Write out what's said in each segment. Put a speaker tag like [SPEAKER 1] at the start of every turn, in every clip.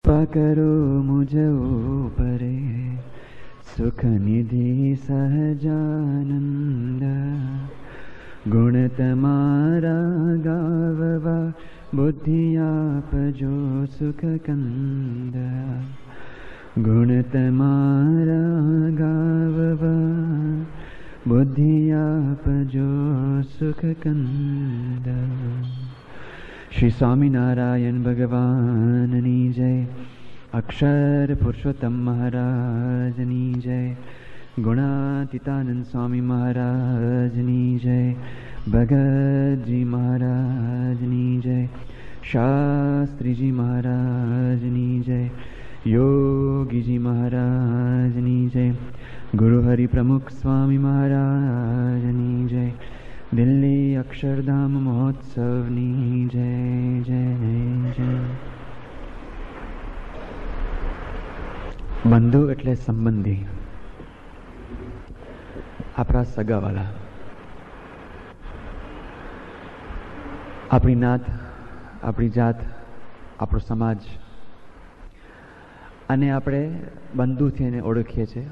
[SPEAKER 1] पकरो मुझ ऊपरे सुख निधि सहजानंद गुण तमारा गाववा बुद्धि आप जो सुख कंद गुण तमारा गाववा बुद्धि आप जो सुख कंद। श्री स्वामीनारायण भगवाननी जय। अक्षर पुरुषोत्तम महाराजनी जय। गुणातीतानंद स्वामी महाराजनी जय। भगत जी महाराजनी जय। शास्त्री जी महाराजनी जय। योगी जी महाराजनी जय। गुरु हरि प्रमुख स्वामी महाराजनी जय। दिल्ली अक्षरधाम महोत्सवनी जय जय जय। બંધુ એટલે સંબંધી, આપણા સગાવાલા, આપણી નાત, આપણી જાત, આપણો સમાજ, અને આપણે બંધુથી એને ઓળખીએ છીએ.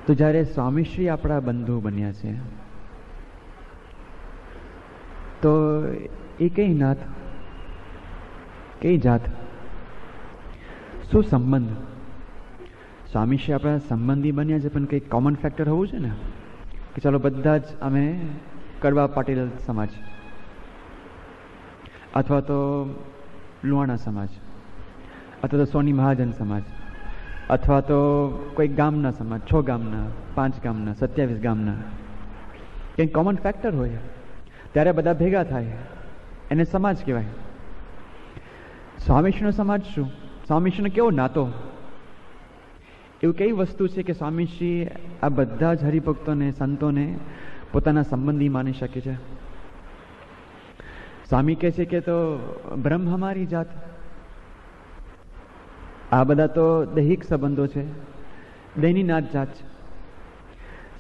[SPEAKER 1] તો જ્યારે સ્વામીશ્રી આપણા બંધુ બન્યા છે તો એ કઈ નાત, કઈ જાત, શું સંબંધ? સ્વામીશ્રી આપણા સંબંધી બન્યા છે, પણ કંઈક કોમન ફેક્ટર હોવું છે ને, કે ચાલો બધા જ અમે કડવા પાટીલ સમાજ, અથવા તો લુહાણા સમાજ, અથવા તો સોની મહાજન સમાજ, અથવા તો કોઈ ગામના સમાજ, 6 ગામના, 5 ગામના, 27 ગામના, કંઈક કોમન ફેક્ટર હોય ત્યારે બધા ભેગા થાય, એને સમાજ કહેવાય. સ્વામીશ્રીનો સમાજ શું? સ્વામીશ્રીનો કેવો નાતો? એવું કઈ વસ્તુ છે કે સ્વામીશ્રી આ બધા જ હરિભક્તોને, સંતોને પોતાના સંબંધી માની શકે છે? સ્વામી કહે છે કે તો બ્રહ્મ હમારી જાત. આ બધા તો દૈહિક સંબંધો છે, દૈની નાત જાત છે.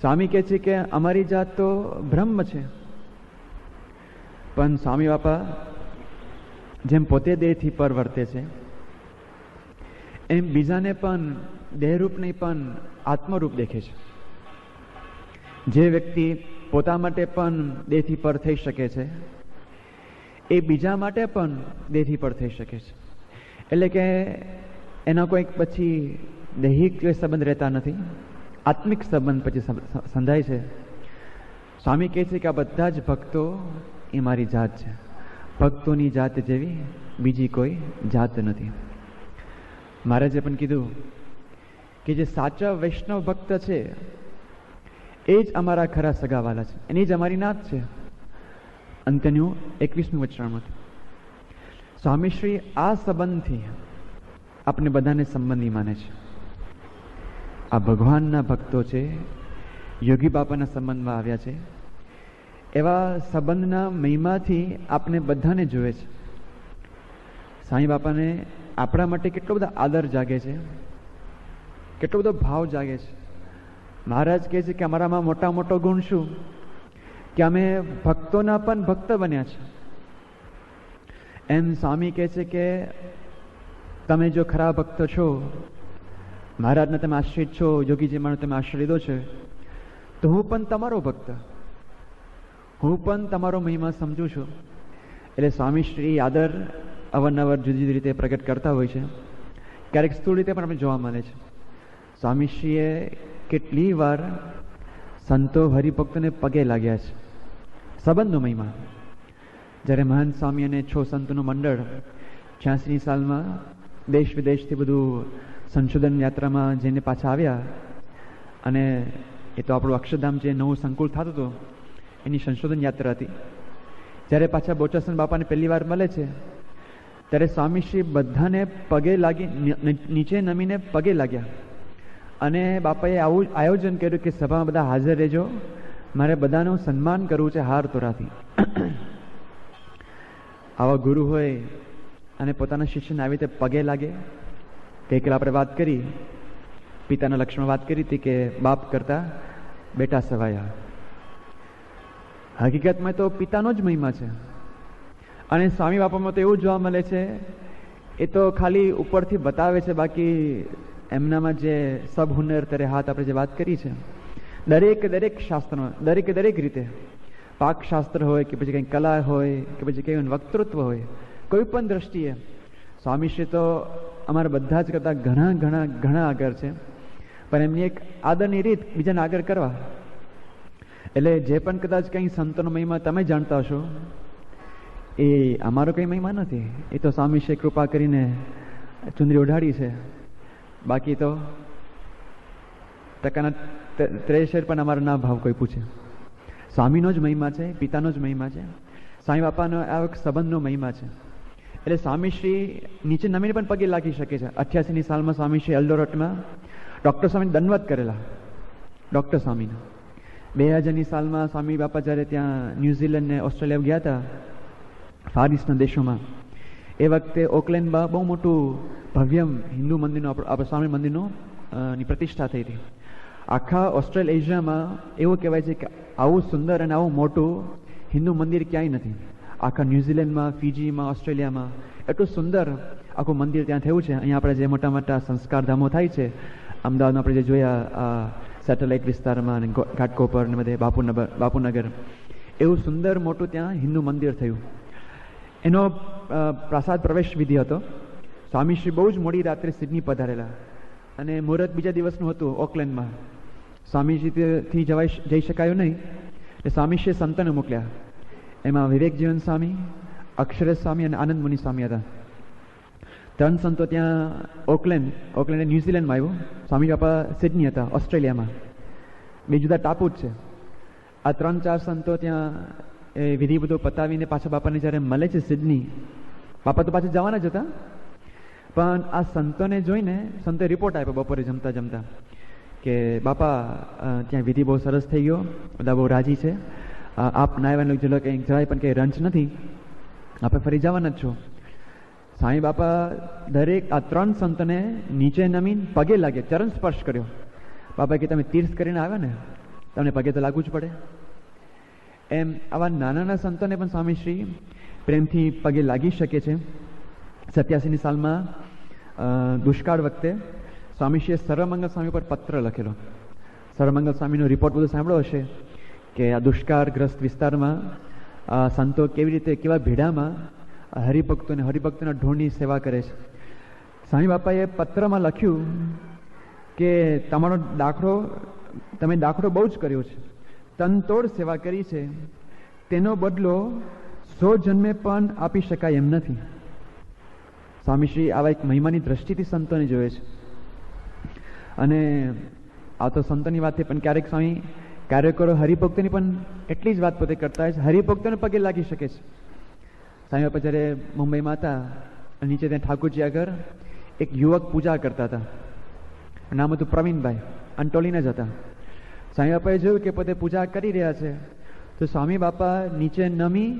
[SPEAKER 1] સ્વામી કહે છે કે અમારી જાત તો બ્રહ્મ છે. પણ સ્વામી બાપા જેમ પોતે દેહથી પર વર્તે છે, એમ બીજાને પણ દેહરૂપ નહીં પણ આત્મરૂપ દેખે છે. જે વ્યક્તિ પોતા માટે પણ દેહથી પર થઈ શકે છે, એ બીજા માટે પણ દેહથી પર થઈ શકે છે. એટલે કે એના કોઈક પછી દૈહિક સંબંધ રહેતા નથી, આત્મિક સંબંધ પછી સંધાય છે. સ્વામી કહે છે કે આ બધા જ ભક્તો એ મારી જાત છે. ભક્તોની જાત જેવી બીજી કોઈ જાત નથી. મહારાજે પણ કીધું કે જે સાચા વૈષ્ણવ ભક્ત છે એ જ અમારા ખરા સગાવાલા છે, એની જ અમારી નાત છે. અંતનું 21મી વચનામૃત. સ્વામીશ્રી આ સંબંધથી આપણે બધાને સંબંધી માને છે. આ ભગવાનના ભક્તો છે, યોગી બાપાના સંબંધમાં આવ્યા છે. એવા સંબંધના મહિમાથી આપણે બધાને જોવે છે. સાંઈ બાપાને આપણા માટે કેટલો બધો આદર જાગે છે, કેટલો બધો ભાવ જાગે છે. મહારાજ કહે છે કે અમારામાં મોટા મોટો ગુણ શું? કે અમે ભક્તોના પણ ભક્ત બન્યા છે. એમ સ્વામી કહે છે કે તમે જો ખરા ભક્ત છો, મહારાજને તમે આશ્રિત છો, યોગીજી માનો તમે આશ્રય લીધો છે, તો હું પણ તમારો ભક્ત, હું પણ તમારો મહિમા સમજું છું. એટલે સ્વામીશ્રી આદર અવારનવાર જુદી જુદી રીતે પ્રગટ કરતા હોય છે. ક્યારેક સ્થૂળ રીતે પણ આપણે જોવા મળે છે. સ્વામીશ્રીએ કેટલી વાર સંતો હરિભક્તોને પગે લાગ્યા છે. સંબંધનો મહિમા. જ્યારે મહંત સ્વામી અને 6 સંતોનું મંડળ 86ની સાલમાં દેશ વિદેશથી બધું સંશોધન યાત્રામાં જઈને પાછા આવ્યા, અને એ તો આપણું અક્ષરધામ જે નવું સંકુલ થતું હતું એની સંશોધન યાત્રા હતી. જ્યારે પાછા બોચાસન બાપાને પહેલી વાર મળે છે ત્યારે સ્વામીશ્રી બધાને પગે લાગી, નીચે નમીને પગે લાગ્યા, અને બાપાએ આવું આયોજન કર્યું કે સભામાં બધા હાજર રહેજો, મારે બધાનું સન્માન કરવું છે હાર તોરાથી. આવા ગુરુ હોય અને પોતાના શિષ્યને આવી રીતે પગે લાગે. ગઈકાલે આપણે વાત કરી, પિતાના લક્ષ્મણ વાત કરી હતી કે બાપ કરતા બેટા સવાયા. હકીકતમાં તો પિતાનો જ મહિમા છે. અને સ્વામી બાપામાં તો એવું જોવા મળે છે, એ તો ખાલી ઉપરથી બતાવે છે, બાકી એમનામાં જે સબ હુનર ત્યારે હાથ આપણે જે વાત કરી છે, દરેક શાસ્ત્રમાં દરેક રીતે, પાકશાસ્ત્ર હોય કે પછી કંઈ કલા હોય કે પછી કંઈ વક્તૃત્વ હોય, કોઈ પણ દ્રષ્ટિએ સ્વામીશ્રી તો અમારા બધા જ કરતાં ઘણા આગળ છે. પણ એમની એક આદરની રીત બીજાને આગળ કરવા. એટલે જે પણ કદાચ કંઈ સંતોનો મહિમા તમે જાણતા હશો, એ અમારો કંઈ મહિમા નથી. એ તો સ્વામીશ્રીએ કૃપા કરીને ચુંદડી ઓઢાડી છે. બાકી તો ટકાના 63 પણ અમારો ના ભાવ કોઈ પૂછે. સ્વામીનો જ મહિમા છે, પિતાનો જ મહિમા છે, સ્વામી બાપાનો આ એક સંબંધનો મહિમા છે. એટલે સ્વામીશ્રી નીચે નમીને પણ પગે લાગી શકે છે. 88ની સાલમાં સ્વામીશ્રી એલ્ડોરેટમાં ડૉક્ટર સ્વામીને દંડવત કરેલા, ડૉક્ટર સ્વામીને. 2000ની સાલમાં સ્વામી બાપા જ્યારે ત્યાં ન્યૂઝીલેન્ડ ને ઓસ્ટ્રેલિયા ગયા હતા, ફાર ઇસ્ટના દેશોમાં, એ વખતે ઓકલેન્ડમાં બહુ મોટું ભવ્ય હિન્દુ મંદિરનું આપણે સ્વામી મંદિરનું ની પ્રતિષ્ઠા થઈ હતી. આખા ઓસ્ટ્રેલ એશિયામાં એવું કહેવાય છે કે આવું સુંદર અને આવું મોટું હિન્દુ મંદિર ક્યાંય નથી. આખા ન્યૂઝીલેન્ડમાં, ફીજીમાં, ઓસ્ટ્રેલિયામાં એટલું સુંદર આખું મંદિર ત્યાં થયું છે. અહીંયા આપણે જે મોટા મોટા સંસ્કાર ધામો થાય છે, અમદાવાદમાં આપણે જે જોયા સેટેલાઇટ વિસ્તારમાં અને ઘાટકોપર ને બધે બાપુનગર, એવું સુંદર મોટું ત્યાં હિન્દુ મંદિર થયું. એનો પ્રસાદ પ્રવેશ વિધિ હતો. સ્વામીશ્રી બહુ જ મોડી રાત્રે સિડની પધારેલા અને મુહૂર્ત બીજા દિવસનું હતું ઓકલેન્ડમાં. સ્વામીજીથી જઈ શકાયું નહીં એટલે સ્વામીશ્રીએ સંતોને મોકલ્યા. એમાં વિવેકજીવન સ્વામી, અક્ષરેશ સ્વામી અને આનંદ મુનિ સ્વામી હતા. 3 સંતો ત્યાં ઓકલેન્ડ ન્યૂઝીલેન્ડમાં આવ્યું. સ્વામી બાપા સિડની હતા ઓસ્ટ્રેલિયામાં. 2 જુદા ટાપુ જ છે. આ 3-4 સંતો ત્યાં એ વિધિ બધું પતાવીને પાછા બાપાને જ્યારે મળે છે સિડની, બાપા તો પાછા જવાના જ હતા, પણ આ સંતોને જોઈને સંતોએ રિપોર્ટ આપ્યો બપોરે જમતા કે બાપા ત્યાં વિધિ બહુ સરસ થઈ ગયો, બધા બહુ રાજી છે, આપ ના આવ્યાનું ચલો કંઈ જરાય પણ કંઈ રંચ નથી, આપણે ફરી જવાના જ છો. સ્વામી બાપા દરેક આ 3 સંતોને નીચે નમીન પગે લાગે, ચરણ સ્પર્શ કર્યો. બાપા કે તમે તીર્થ કરીને આવ્યા ને, તમને પગે તો લાગવું જ પડે. એમ આવા નાના સંતોને પણ સ્વામીશ્રી પ્રેમથી પગે લાગી શકે છે. 87ની સાલમાં દુષ્કાળ વખતે સ્વામીશ્રીએ સર્વમંગલ સ્વામી પર પત્ર લખેલો. સર્વમંગલ સ્વામીનો રિપોર્ટ બધું સાંભળ્યો હશે કે આ દુષ્કાળગ્રસ્ત વિસ્તારમાં સંતો કેવી રીતે કેવા ભેડામાં હરિભક્તોના ઢોળની સેવા કરે છે. સ્વામી બાપાએ પત્રમાં લખ્યું કે તમે દાખલો બહુ જ કર્યો છે, તનતોડ સેવા કરી છે, તેનો બદલો 100 જન્મે પણ આપી શકાય એમ નથી. સ્વામીશ્રી આવા એક મહિમાની દ્રષ્ટિથી સંતોને જોવે છે. અને આ તો સંતોની વાત છે, પણ ક્યારેક સ્વામી કાર્યકરો હરિભક્તોની પણ એટલી જ વાત પોતે કરતા હોય છે. હરિભક્તોને પગે લાગી શકે છે. સ્વામી બાપા જ્યારે મુંબઈમાં હતા, નીચે ત્યાં ઠાકોરજી આગળ એક યુવક પૂજા કરતા હતા. નામ હતું પ્રવીણભાઈ, અંટોલીના જ હતા. સ્વામી બાપાએ જોયું કે પોતે પૂજા કરી રહ્યા છે, તો સ્વામી બાપા નીચે નમી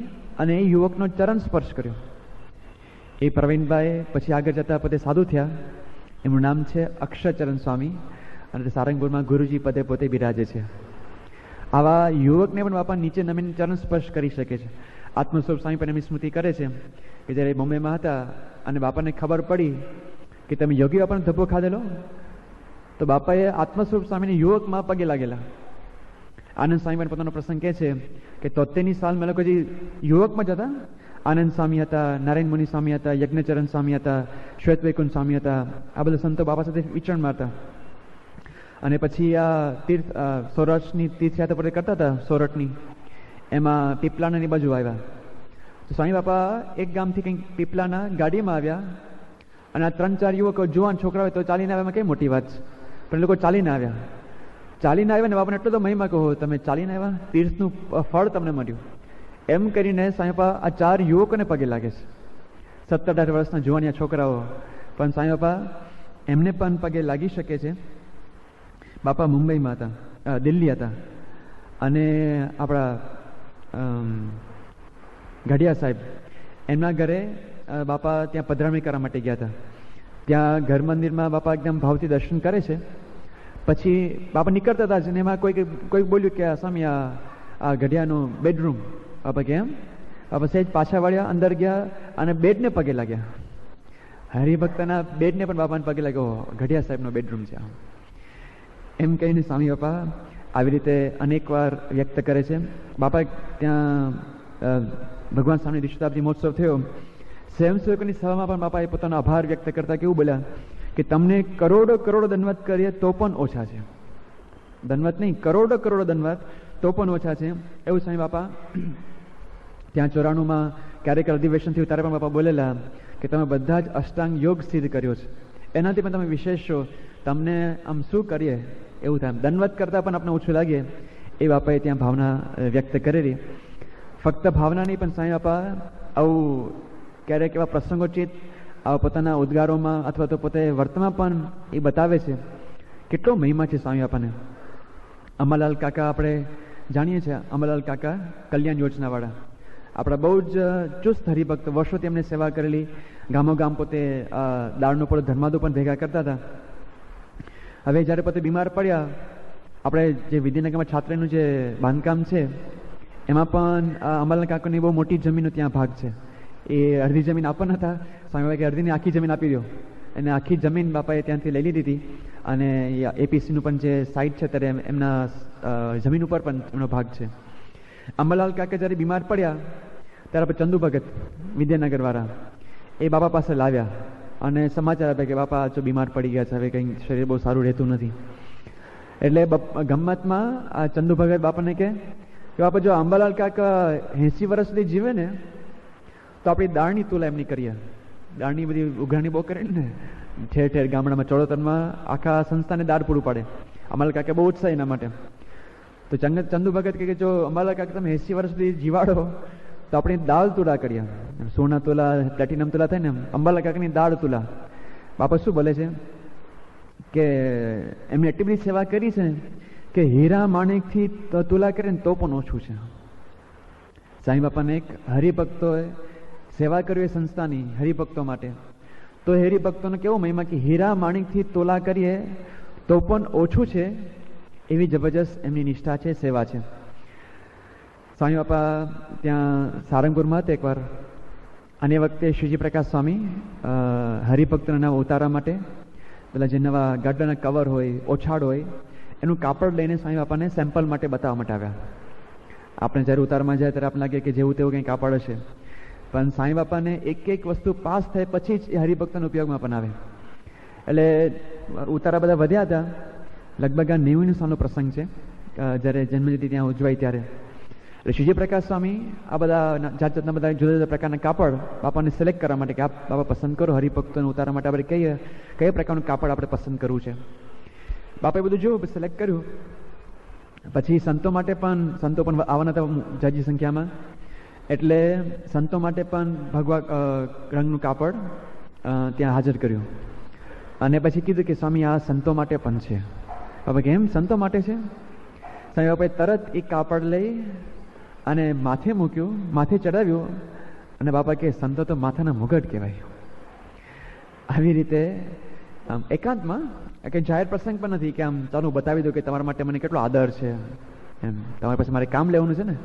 [SPEAKER 1] અને એ યુવકનો ચરણ સ્પર્શ કર્યો. એ પ્રવીણભાઈ પછી આગળ જતા પોતે સાધુ થયા. એમનું નામ છે અક્ષરચરણ સ્વામી અને સારંગપુરમાં ગુરુજી પદે પોતે બિરાજે છે. આવા યુવકને પણ બાપા નીચે નમીને ચરણ સ્પર્શ કરી શકે છે. આત્મસ્વરૂપ સ્વામી પણ એમની સ્મૃતિ કરે છે કે જ્યારે બોમ્બેમાં હતા અને બાપાને ખબર પડી કે તમે યોગી બાપાનો ધબ્બો ખાધેલો, તો બાપાએ આત્મસ્વરૂપ સ્વામીને યુવકમાં પગે લાગેલા. આનંદ સ્વામી પણ પોતાનો પ્રસંગ કહે છે કે 73ની સાલમાં લોકો જે યુવકમાં જ હતા. આનંદ સ્વામી હતા, નારાયણ મુનિ સ્વામી હતા, યજ્ઞચરણ સ્વામી હતા, શ્વેત વૈકુંઠ સ્વામી હતા. આ બધા સંતો બાપા સાથે વિચરણમાં હતા. અને પછી આ સૌરાષ્ટ્રની તીર્થયાત્રા પર કરતા હતા, સોરઠની, એમાં પીપલાણાની બાજુ આવ્યા. તો સ્વામી બાપા એક ગામથી કંઈક પીપલાના ગાડીમાં આવ્યા અને આ 3-4 યુવકો જુવાન છોકરા હોય તો ચાલીને આવ્યામાં કઈ મોટી વાત છે, પણ લોકો ચાલીને આવ્યા ને બાપાને એટલો તો મહિમા કહો, તમે ચાલીને આવ્યા, તીર્થનું ફળ તમને મળ્યું. એમ કરીને સ્વામી બાપા આ 4 યુવકોને પગે લાગે છે. 17-18 વર્ષના જુવાનિયા છોકરાઓ, પણ સ્વામી બાપા એમને પણ પગે લાગી શકે છે. બાપા મુંબઈમાં હતા, દિલ્હી હતા, અને આપણા ઘડિયા સાહેબ એમના ઘરે બાપા ત્યાં પધરામણી કરવા માટે ગયા હતા. ત્યાં ઘર મંદિરમાં બાપા એકદમ ભાવથી દર્શન કરે છે. પછી બાપા નીકળતા હતા ને એમાં કોઈ બોલ્યું કે સ્વામી આ ઘડિયાનું બેડરૂમ. બાપા કે એમ બાપા સહેજ પાછા વળ્યા, અંદર ગયા અને બેડને પગે લાગ્યા. હરિભક્તના બેડને પણ બાપાને પગે લાગ્યો. ઘડિયા સાહેબનો બેડરૂમ છે એમ કહીને સ્વામી બાપા આવી રીતે અનેક વાર વ્યક્ત કરે છે. બાપા ત્યાં ભગવાન સ્વામી દિશુતાબ્દી મહોત્સવ થયો, સ્વયંસેવકોની સભામાં પણ બાપાએ પોતાનો આભાર વ્યક્ત કરતા કેવું બોલ્યા કે તમને કરોડો કરોડો દંડવત કરીએ તો પણ ઓછા છે. દંડવત નહીં, કરોડો કરોડો દંડવત તો પણ ઓછા છે. એવું સ્વામી બાપા ત્યાં 94માં ક્યારેક અધિવેશન થયું ત્યારે પણ બાપા બોલેલા કે તમે બધા જ અષ્ટાંગ યોગ સિદ્ધ કર્યો છે, એનાથી પણ તમે વિશેષ છો, તમને આમ શું કરીએ એવું થાય, દંડવત કરતાં પણ આપણે ઓછું લાગે. એ બાપાએ ત્યાં ભાવના વ્યક્ત કરેલી. ફક્ત ભાવના નહીં પણ સ્વામી બાપા આવું ક્યારેક એવા પ્રસંગોચિત પોતાના ઉદ્ગારોમાં અથવા તો પોતે વર્તમાં પણ એ બતાવે છે કેટલો મહિમા છે સ્વામી બાપાને. અમરલાલ કાકા આપણે જાણીએ છીએ, અમરલાલ કાકા કલ્યાણ યોજનાવાળા આપણા બહુ જ ચુસ્ત હરિભક્ત, વર્ષોથી એમને સેવા કરેલી. ગામો ગામ પોતે દાળનો પડો ધર્માદો પણ ભેગા કરતા હતા. હવે જ્યારે પોતે બીમાર પડ્યા, આપણે જે વિદ્યાનગરમાં છાત્રાલયનું જે બાંધકામ છે એમાં પણ અમરલાલ કાકાની બહુ મોટી જમીનનો ત્યાં ભાગ છે. એ અડધી જમીન આપવાના હતા, સ્વામી બાપાએ અડધીની આખી જમીન આપી દો, અને આખી જમીન બાપાએ ત્યાંથી લઈ લીધી હતી. અને એપીસીનું પણ જે સાઇટ છે ત્યારે એમના જમીન ઉપર પણ એમનો ભાગ છે. અમરલાલ કાકા જ્યારે બીમાર પડ્યા ત્યારે આપણે ચંદુ ભગત વિદ્યાનગરવાળા એ બાપા પાસે લાવ્યા અને સમાચાર આપ્યા કે બાપા જો બીમાર પડી ગયા છે, હવે કંઈ શરીર બહુ સારું રહેતું નથી. એટલે ગમ્મતમાં આ ચંદુ ભગત બાપાને કે બાપા જો અંબાલાલ કાકા 80 વર્ષ સુધી જીવે ને તો આપણી દાળની તુલા એમની કરીએ. દાળની બધી ઉઘરાણી બહુ કરે ને, ઠેર ઠેર ગામડામાં ચડોતરમાં આખા સંસ્થાને દાળ પૂરું પાડે. અંબાલાલ કાકા બહુ ઉત્સાહ એના માટે. તો ચંદુ ભગત કે જો અંબાલાલ કાકા તમે 80 વર્ષ સુધી જીવાડો તો આપણી દાળ તુલા કરીએ. સોના તુલા, પ્લેટિનમ તુલા થાય ને, અંબાલાલ કાકાની દાળ તુલા. બાપા શું બોલે છે કે એમને એટલી બધી સેવા કરી છે કે હીરા માણેકથી તુલા કરે ને તો પણ ઓછું છે. સાંઈ બાપાને એક હરિભક્તોએ સેવા કરવી એ સંસ્થાની હરિભક્તો માટે, તો હરિભક્તોનો કેવો મહિમા કે હીરા માણેકથી તોલા કરીએ તો પણ ઓછું છે, એવી જબરજસ્ત એમની નિષ્ઠા છે, સેવા છે. સ્વામી બાપા ત્યાં સારંગપુરમાં હતા એકવાર, અને એ વખતે શ્રીજી પ્રકાશ સ્વામી હરિભક્તના નવા ઉતારા માટે પેલા જે નવા ગાડાના કવર હોય, ઓછાડ હોય, એનું કાપડ લઈને સ્વામી બાપાને સેમ્પલ માટે બતાવવા માટે આવ્યા. આપણે જ્યારે ઉતારમાં જાય ત્યારે આપણે લાગે કે જેવું તેવું કંઈ કાપડ હશે, પણ સ્વામી બાપાને એક એક વસ્તુ પાસ થાય પછી જ એ હરિભક્તના ઉપયોગમાં પણ આવે. એટલે ઉતારા બધા વધ્યા હતા. લગભગ આ 90 સાલનો પ્રસંગ છે જ્યારે જન્મજયંતિ ત્યાં ઉજવાય ત્યારે. એટલે શ્રીજી પ્રકાશ સ્વામી આ બધા જાત જાતના બધા જુદા જુદા પ્રકારના કાપડ બાપાને સિલેક્ટ કરવા માટે કે આપ બાપા પસંદ કરો, હરિભક્તોને ઉતારવા માટે આપણે કયા પ્રકારનું કાપડ આપણે પસંદ કરવું છે. બાપાએ બધું જોયું, સિલેક્ટ કર્યું. પછી સંતો માટે પણ, સંતો પણ આવવાના હતા જાજી સંખ્યામાં, એટલે સંતો માટે પણ ભગવા રંગનું કાપડ ત્યાં હાજર કર્યું. અને પછી કીધું કે સ્વામી આ સંતો માટે પણ છે. બાપા કે એમ સંતો માટે છે? સ્વામી બાપાએ તરત એક કાપડ લઈ અને માથે મૂક્યું, માથે ચડાવ્યું, અને બાપા કે સંતો તો માથાના મુગટ કહેવાય. આવી રીતે આમ એકાંતમાં કંઈ જાહેર પ્રસંગ પણ નથી કે આમ ચાલો બતાવી દો કે તમારા માટે મને કેટલો આદર છે, એમ તમારી પાસે મારે કામ લેવાનું છે ને,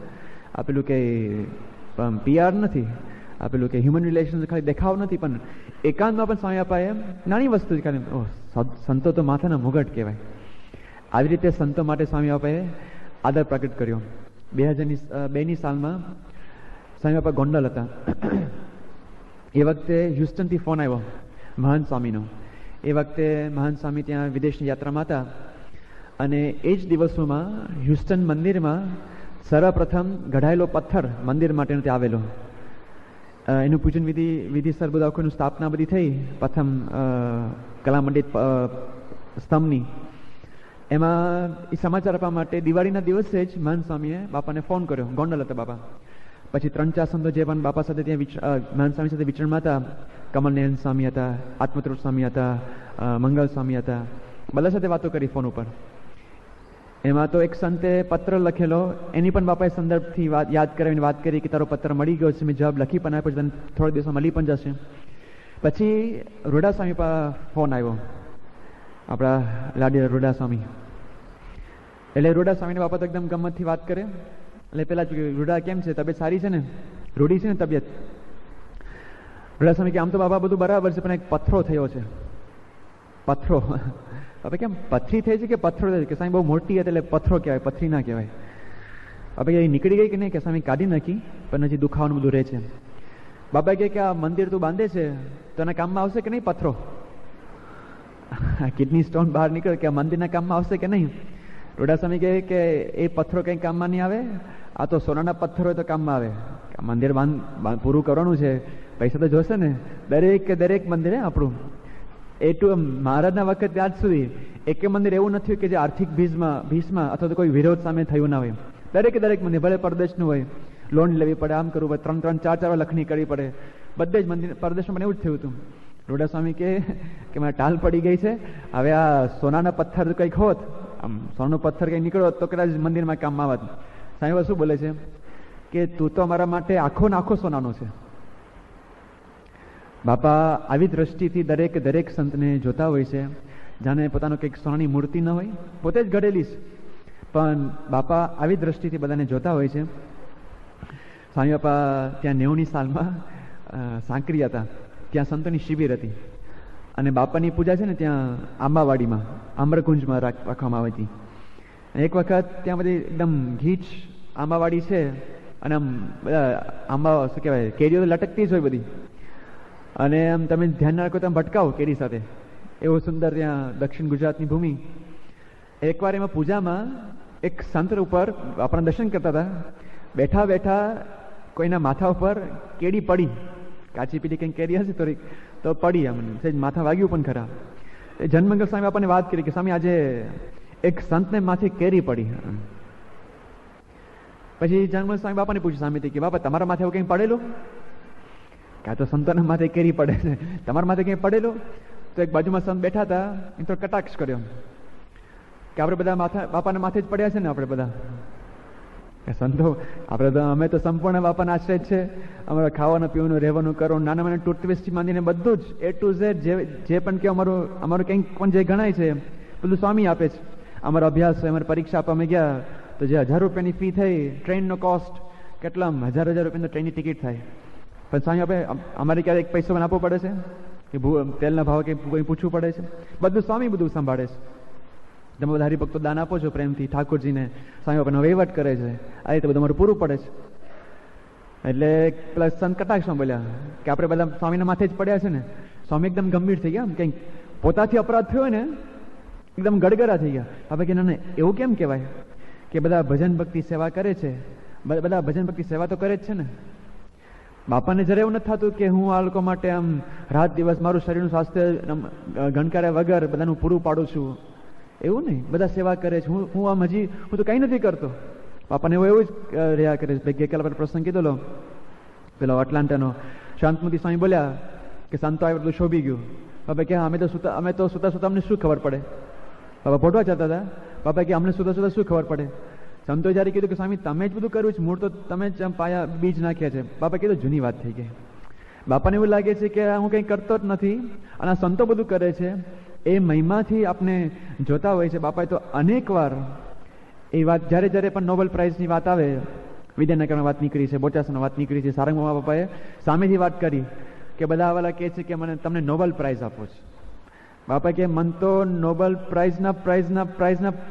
[SPEAKER 1] આપેલું કે PR નથી, આપેલું કે હ્યુમન રિલેશન ખાલી દેખાવ નથી, પણ એકાંતમાં પણ સ્વામી બાપાએ નાની વસ્તુ ખાલી સંતો તો માથાના મુગટ કહેવાય. આવી રીતે સંતો માટે સ્વામી બાપાએ આદર પ્રગટ કર્યો. 2002ની સાલમાં સ્વામી બાપા ગોંડલ હતા. એ વખતે હ્યુસ્ટનથી ફોન આવ્યો મહંત સ્વામીનો. એ વખતે મહંત સ્વામી ત્યાં વિદેશની યાત્રામાં હતા, અને એ જ દિવસોમાં હ્યુસ્ટન મંદિરમાં સર્વપ્રથમ ગઢાયેલો પથ્થર મંદિર માટેનો ત્યાં આવેલો. એનું પૂજન વિધિસર બધા આખું સ્થાપના બધી થઈ, પ્રથમ કલામંડિત સ્તંભની. એમાં એ સમાચાર આપવા માટે દિવાળીના દિવસે જ મહંત સ્વામીએ બાપાને ફોન કર્યો. ગોંડલ હતા બાપા. પછી 3-4 સંતો જે પણ બાપા સાથે ત્યાં મહંત સ્વામી સાથે વિચરણમાં હતા, કમલનયન સ્વામી હતા, આત્મતૃપ્ત સ્વામી હતા, મંગલ સ્વામી હતા, બધા સાથે વાતો કરી ફોન ઉપર. એમાં તો એક સંતે પત્ર લખેલો, એની પણ બાપાએ સંદર્ભથી યાદ કરાવીને વાત કરી કે તારો પત્ર મળી ગયો છે, મેં જવાબ લખી પણ આપ્યો, તને થોડા દિવસમાં મળી પણ જશે. પછી રોડા સ્વામી પર ફોન આવ્યો, આપણા લાડી રોડા સ્વામી. એટલે રોડા સ્વામીને બાપા તો એકદમ ગમતથી વાત કરે. એટલે પેલા રોડા કેમ છે, તબિયત સારી છે ને? રૂઢી છે ને તબિયત. રોડા સ્વામી કે આમ તો બાબા બધું બરાબર છે, પણ એક પથ્થરો થયો છે. પથ્થરો હવે કેમ પથરી થઈ છે કે પથ્થરો થયો છે? કે સાહેબ બહુ મોટી હતી એટલે પથ્થરો કહેવાય, પથરી ના કહેવાય. હવે એ નીકળી ગઈ કે નહીં? કે સામે કાઢી નાખી, પણ હજી દુખાવાનું બધું રહે છે. બાબા કહે કે આ મંદિર તું બાંધે છે તો એના કામમાં આવશે કે નહીં પથ્થરો? કિડની સ્ટોન બહાર નીકળે કે આ મંદિરના કામમાં આવશે કે નહીં? રોડા સ્વામી કહે કે એ પથ્થરો કંઈ કામમાં નહીં આવે, આ તો સોનાના પથ્થરો હોય તો કામમાં આવે. મંદિર પૂરું કરવાનું છે, પૈસા તો જોશે ને. દરેક મંદિર આપણું એટલું મહારાજના વખત આજ સુધી એક મંદિર એવું નથી કે જે આર્થિક ભીષમાં અથવા તો કોઈ વિરોધ સામે થયું ના હોય. દરેક મંદિર ભલે પરદેશનું હોય, લોન લેવી પડે, આમ કરવું પડે, 3-3, 4-4 લખણી કરવી પડે. બધે જ મંદિર પરદેશમાં મને એવું જ થયું હતું. રોડા સ્વામી કે મને ટાલ પડી ગઈ છે, હવે આ સોનાના પથ્થર કંઈક હોત, આમ સોનાનો પથ્થર કંઈ નીકળ્યો તો કદાચ મંદિરમાં કામમાં આવત. સાહેબ શું બોલે છે કે તું તો અમારા માટે આખો ને આખો સોનાનો છે. બાપા આવી દ્રષ્ટિથી દરેક સંતને જોતા હોય છે, જાણે પોતાનો કંઈક સોનાની મૂર્તિ ન હોય, પોતે જ ઘડેલી છે, પણ બાપા આવી દ્રષ્ટિથી બધાને જોતા હોય છે. સ્વામી બાપા ત્યાં 90ની સાલમાં સાંકરી હતા, ત્યાં સંતોની શિબિર હતી, અને બાપાની પૂજા છે ને ત્યાં આંબાવાડીમાં આમ્રકુંજમાં રાખવામાં આવી હતી. એક વખત ત્યાં બધી એકદમ ગીચ આંબાવાડી છે, અને આમ બધા આંબા શું કહેવાય કેરીઓ લટકતી જ હોય બધી, અને આમ તમે ધ્યાન ના રાખો તો ભટકાવો કેરી સાથે, એવું સુંદર ત્યાં દક્ષિણ ગુજરાતની ભૂમિ. એકવાર એમાં પૂજામાં એક સંત ઉપર આપણા દર્શન કરતા હતા, બેઠા બેઠા કોઈના માથા ઉપર કેરી પડી, કાચી પીલી કંઈક કેરી હશે થોડીક તો પડી, આમ સેજ માથા વાગ્યું પણ ખરા. જનમંગલ સ્વામી આપણને વાત કરી કે સ્વામી આજે એક સંતને માથે કેરી પડી. પછી જનમંગલ સ્વામી બાપાને પૂછ્યું સામેથી કે બાપા તમારા માથે એવું કંઈ પડેલું? કાં તો સંતોના માથે કેરી પડે છે, તમારા માથે કંઈ પડેલું? તો એક બાજુમાં સંત બેઠા હતા, એ તો કટાક્ષ કર્યો કે આપણે બધા બાપાના માથે જ પડ્યા છે ને આપણે બધા. સંતો આપણે તો અમે તો સંપૂર્ણ બાપાના આશ્રય જ છે. અમારે ખાવાનું પીવાનું રહેવાનું કરવાનું નાના નાના ટૂથપેસ્ટથી માંડીને બધું જ A to Z જે પણ કે અમારું કંઈક પણ જે ગણાય છે બધું સ્વામી આપે છે. અમારો અભ્યાસ હોય, અમારી પરીક્ષા આપવા અમે ગયા તો જે 1000 રૂપિયાની ફી થઈ, ટ્રેનનો કોસ્ટ કેટલા 1000 રૂપિયાની ટ્રેનની ટિકિટ થાય, પણ સ્વામી આપે અમારે ક્યારેક પૈસો પણ આપવો પડે છે કે તેલના ભાવ કંઈ પૂછવું પડે છે? બધું સ્વામી બધું સંભાળે છે. તમે બધા હરિભક્તો દાન આપો છો પ્રેમથી ઠાકોરજીને, સ્વામી બાપાનો વહીવટ કરે છે, આ રીતે બધું અમારું પૂરું પડે છે. એટલે પેલા સંત કટાક્ષમાં બોલ્યા કે આપણે બધા સ્વામીના માથે જ પડ્યા છે ને. સ્વામી એકદમ ગંભીર થઈ ગયા, કંઈક પોતાથી અપરાધ થયો હોય ને એકદમ ગડગડા થઈ ગયા. હવે કે ના એવું કેમ કહેવાય કે બધા ભજન ભક્તિ સેવા કરે છે, બધા ભજન ભક્તિ સેવા તો કરે જ છે ને. બાપાને જરા એવું નથી થતું કે હું આ લોકો માટે આમ રાત દિવસ મારું શરીરનું સ્વાસ્થ્ય ગણકાર્યા વગર બધાનું પૂરું પાડું છું, એવું નહીં. બધા સેવા કરે છે, હું આમ હજી હું તો કંઈ નથી કરતો. બાપાને એવું જ રહ્યા કરે છે. ગઈકાલ આપણે પ્રસંગ કીધેલો પેલો એટલાન્ટાનો, શાંતમૂર્તિ સ્વામી બોલ્યા કે સંતો આવ્યું બધું શોભી ગયું. બાપા કે અમે તો સુતા અમને શું ખબર પડે? બાપા ફોટવા જતા હતા. બાપા કે અમને સુતા શું ખબર પડે? સંતો જ્યારે કીધું કે સ્વામી તમે જ બધું કર્યું છે, મૂળ તો તમે જ પાયા બીજ નાખ્યા છે. બાપા કીધું જૂની વાત થઈ ગઈ. બાપાને એવું લાગે છે કે હું કંઈ કરતો જ નથી અને આ સંતો બધું કરે છે. એ મહિમાથી આપણે જોતા હોય છે. બાપાએ તો અનેક વાર એ વાત જ્યારે પણ નોબેલ પ્રાઇઝની વાત આવે, વિદ્યાનગરમાં વાત નીકળી છે, બોચાસમાં વાત નીકળી છે, સારંગમાં બાપાએ સામેથી વાત કરી કે બધા વાળા કહે છે કે મને તમને નોબેલ પ્રાઇઝ આપો છે. બાપા કે મન તો નોબેલ પ્રાઇઝના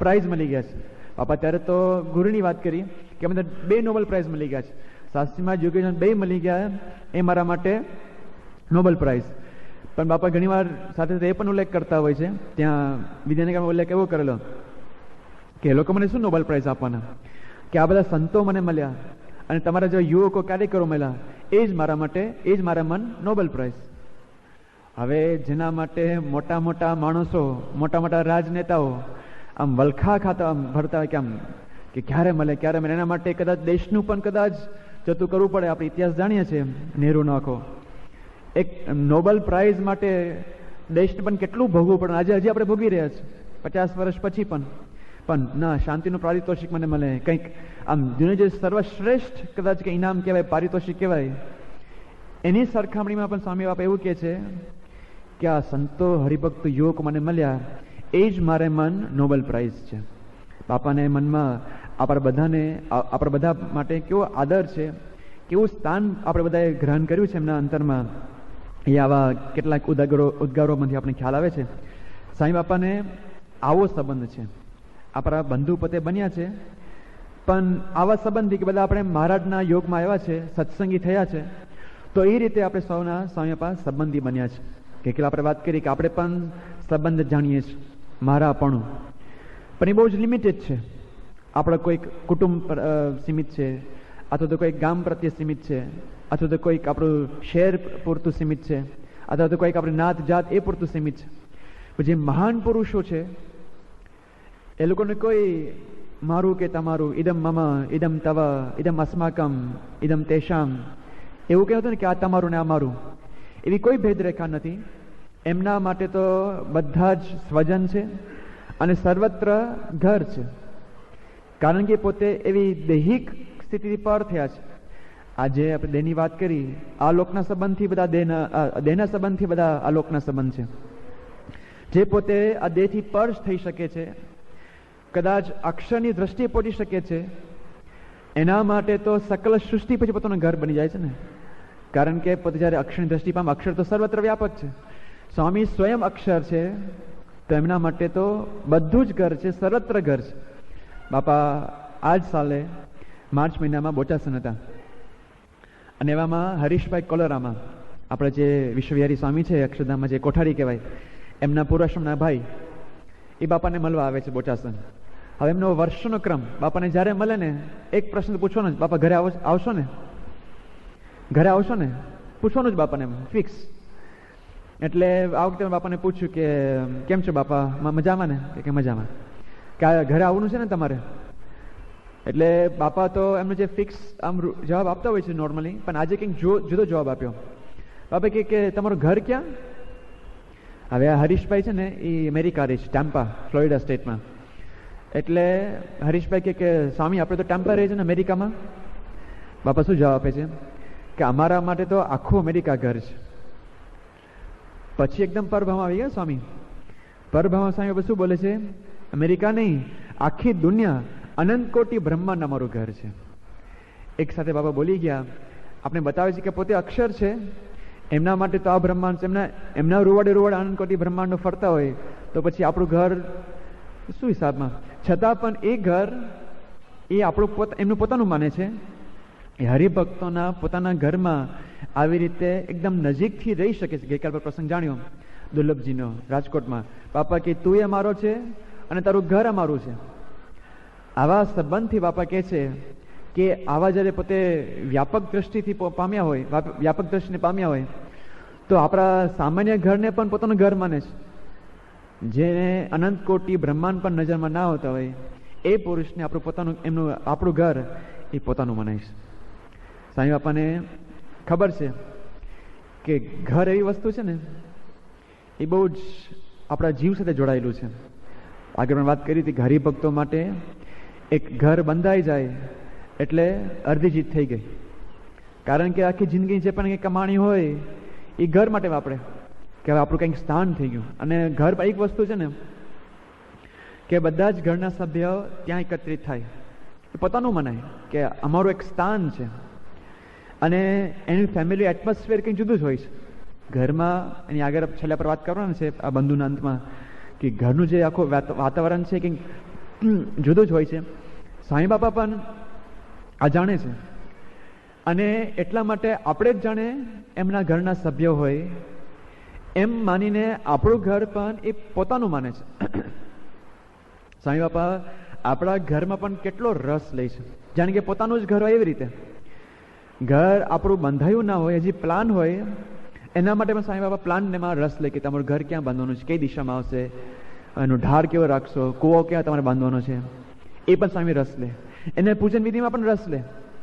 [SPEAKER 1] પ્રાઇઝ મળી ગયા છે. બાપા ત્યારે તો ગુરુની વાત કરી કે મને 2 નોબેલ પ્રાઇઝ મળી ગયા છે, શાસ્ત્રીમાં એજ્યુકેશન 2 મળી ગયા, એ મારા માટે નોબેલ પ્રાઇઝ. પણ બાપા ઘણીવાર સાથે એ પણ ઉલ્લેખ કરતા હોય છે, ત્યાં વિદ્યાનગરમાં ઉલ્લેખ એવો કરેલો કે લોકો મને શું નોબેલ પ્રાઇઝ આપવાના, કે આ બધા સંતો મને મળ્યા અને તમારા જો યુવકો કાર્યકરો મળ્યા, એ જ મારા મન નોબેલ પ્રાઇઝ. હવે જેના માટે મોટા મોટા માણસો, મોટા મોટા રાજનેતાઓ આમ વલખા ખાતા ભરતા હોય કે આમ કે ક્યારે મળે, એના માટે કદાચ દેશનું પણ કદાચ જતું કરવું પડે. આપણે ઇતિહાસ જાણીએ છીએ, નહેરુનો આખો એક નોબેલ પ્રાઇઝ માટે દેશને પણ કેટલું ભોગવવું પડે. હજી આપણે ભોગવી રહ્યા છીએ 50 વર્ષ પછી પણ ના, શાંતિનું પારિતોષિક મને મળે, કંઈક આમ જે સર્વશ્રેષ્ઠ કદાચ કે ઇનામ કહેવાય, પારિતોષિક કહેવાય, એની સરખામણીમાં પણ સ્વામી બાપા એવું કહે છે કે આ સંતો હરિભક્ત યુવકો મને મળ્યા, એ જ મારે મન નોબેલ પ્રાઇઝ છે. બાપાને મનમાં આપણા બધા માટે કેવો આદર છે કેવું સ્થાન આપણે બધાએ ગ્રહણ કર્યું છે એમના અંતરમાં, એ આવા કેટલાક ઉદ્ગારોમાંથી આપણે ખ્યાલ આવે છે. સાંઈ બાપાને આવો સંબંધ છે, આપણા બંધુ પોતે બન્યા છે, પણ આવા સંબંધથી કે બધા આપણે મહારાજના યોગમાં આવ્યા છે, સત્સંગી થયા છે, તો એ રીતે આપણે સૌના સ્વામી બાપા સંબંધી બન્યા છે. કેટલા આપણે વાત કરી કે આપણે પણ સંબંધ જાણીએ છીએ, મારાપણું, પણ એ બહુ જ લિમિટેડ છે. આપણા કોઈક કુટુંબ સીમિત છે, અથવા તો કોઈક ગામ પ્રત્યે સીમિત છે, અથવા તો કોઈક આપણું શહેર પૂરતું સીમિત છે, અથવા તો કોઈક આપણી નાત જાત એ પૂરતું સીમિત છે. જે મહાન પુરુષો છે એ લોકોને કોઈ મારું કે તમારું, ઇદમ મમ, ઇદમ તવ, ઇદમ અસ્માકમ, ઇદમ તેષામ, એવું કહેતું ને કે આ તમારું ને આ મારું, એવી કોઈ ભેદરેખા નથી. એમના માટે તો બધા જ સ્વજન છે અને સર્વત્ર ઘર છે, કારણ કે પોતે એવી દૈહિક સ્થિતિ પર થયા છે. આજે આપણે દેહની વાત કરી, આ લોકના સંબંધથી બધા દેહના સંબંધથી બધા આ લોકના સંબંધ છે. જે પોતે આ દેહથી પર થઈ શકે છે, કદાચ અક્ષરની દ્રષ્ટિએ પહોંચી શકે છે, એના માટે તો સકલ સૃષ્ટિ પછી પોતાનું ઘર બની જાય છે ને, કારણ કે પોતે જ્યારે અક્ષરની દ્રષ્ટિ પામે, અક્ષર તો સર્વત્ર વ્યાપક છે, સ્વામી સ્વયં અક્ષર છે, તો એમના માટે તો બધું જ ઘર છે, સર્વત્ર ઘર છે. બાપા આજ સાલે માર્ચ મહિનામાં બોચાસન હતા, અને એવામાં હરીશભાઈ કોલોરામાં, આપણે જે વિશ્વવિહારી સ્વામી છે અક્ષરધામમાં, જે કોઠારી કહેવાય, એમના પૂર્વાશ્રમના ભાઈ, એ બાપાને મળવા આવે છે બોચાસન. હવે એમનો વર્ષનો ક્રમ, બાપાને જ્યારે મળે ને એક પ્રશ્ન પૂછવાનો જ, બાપા ઘરે આવશો ને, ઘરે આવશો ને, પૂછવાનું જ બાપાને એમ ફિક્સ. એટલે આ વખતે બાપાને પૂછ્યું કે કેમ છો બાપા, મજામાં ને? કે મજામાં. કે ઘરે આવવાનું છે ને તમારે? એટલે બાપા તો એમનો જે ફિક્સ આમ જવાબ આપતા હોય છે નોર્મલી, પણ આજે કંઈક જુદો જવાબ આપ્યો. બાપા કે તમારું ઘર ક્યાં? હવે આ હરીશભાઈ છે ને એ અમેરિકા રહે છે, ટેમ્પા, ફ્લોરિડા સ્ટેટમાં. એટલે હરીશભાઈ કે સ્વામી આપણે તો ટેમ્પા રહે છે ને અમેરિકામાં. બાપા શું જવાબ આપે છે કે અમારા માટે તો આખું અમેરિકા ઘર છે. પછી એકદમ પરભાવ આવી ગયા સ્વામી. પરભાવ સ્વામી શું બોલે છે? અમેરિકા નહીં, આખી દુનિયા, અનંત કોટી બ્રહ્માંડ અમારું ઘર છે. એક સાથે બાબા બોલી ગયા. આપણે બતાવે છે કે પોતે અક્ષર છે, એમના માટે તો આ બ્રહ્માંડ છે, એમના રૂવાડે અનંત કોટી બ્રહ્માંડો ફરતા હોય, તો પછી આપણું ઘર શું હિસાબમાં? છતાં પણ એ ઘર એ આપણું એમનું પોતાનું માને છે. એ હરિભક્તોના પોતાના ઘરમાં આવી રીતે એકદમ નજીકથી રહી શકે છે. ગઈકાલ પર પ્રસંગ જાણ્યો દુર્લભજીનો રાજકોટમાં. બાપા કે તું એ મારો છે અને તારું ઘર અમારું છે. આવા સંબંધથી બાપા કહે છે કે આવા જ્યારે પોતે વ્યાપક દ્રષ્ટિથી પામ્યા હોય, વ્યાપક દ્રષ્ટિને પામ્યા હોય, તો આપણા સામાન્ય ઘરને પણ પોતાનું ઘર માને છે. જેને અનંત કોટી બ્રહ્માંડ પણ નજરમાં ના હોતા હોય, એ પુરુષને આપણું પોતાનું, આપણું ઘર એ પોતાનું મનાય છે. સાંઈ બાપાને ખબર છે કે ઘર એવી વસ્તુ છે ને, એ બહુ જ આપણા જીવ સાથે જોડાયેલું છે. આગળ પણ વાત કરી હતી કે હરિભક્તો માટે એક ઘર બંધાઈ જાય એટલે અડધી જીત થઈ ગઈ. કારણ કે આખી જિંદગી જે પણ કંઈ કમાણી હોય એ ઘર માટે વાપરે, કે હવે આપણું કંઈક સ્થાન થઈ ગયું. અને ઘર એક વસ્તુ છે ને કે બધા જ ઘરના સભ્યો ત્યાં એકત્રિત થાય, એ પોતાનું મનાય કે અમારું એક સ્થાન છે. અને એની ફેમિલી એટમોસ્ફિયર કંઈક જુદું જ હોય છે ઘરમાં. એની આગળ છેલ્લા પર વાત કરવાની છે આ બંધુના અંતમાં, કે ઘરનું જે આખું વાતાવરણ છે કંઈક જુદું જ હોય છે. સાંઈ બાપા પણ આ જાણે છે, અને એટલા માટે આપણે જ જાણે એમના ઘરના સભ્યો હોય એમ માનીને આપણું ઘર પણ એ પોતાનું માને છે. સાંઈ બાપા આપણા ઘરમાં પણ કેટલો રસ લે છે, જાણે કે પોતાનું જ ઘર હોય એવી રીતે. ઘર આપણું બંધાયું ના હોય, હજી પ્લાન હોય, એના માટે પણ સાંઈ બાપા પ્લાન એમાં રસ લે કે તમારું ઘર ક્યાં બાંધવાનું છે, કઈ દિશામાં આવશે, એનું ઢાળ કેવો રાખશો, કૂવો ક્યાં તમારે બાંધવાનો છે, એ પણ સ્વામી રસ લે. એને પૂજન વિધિમાં પણ રસ લે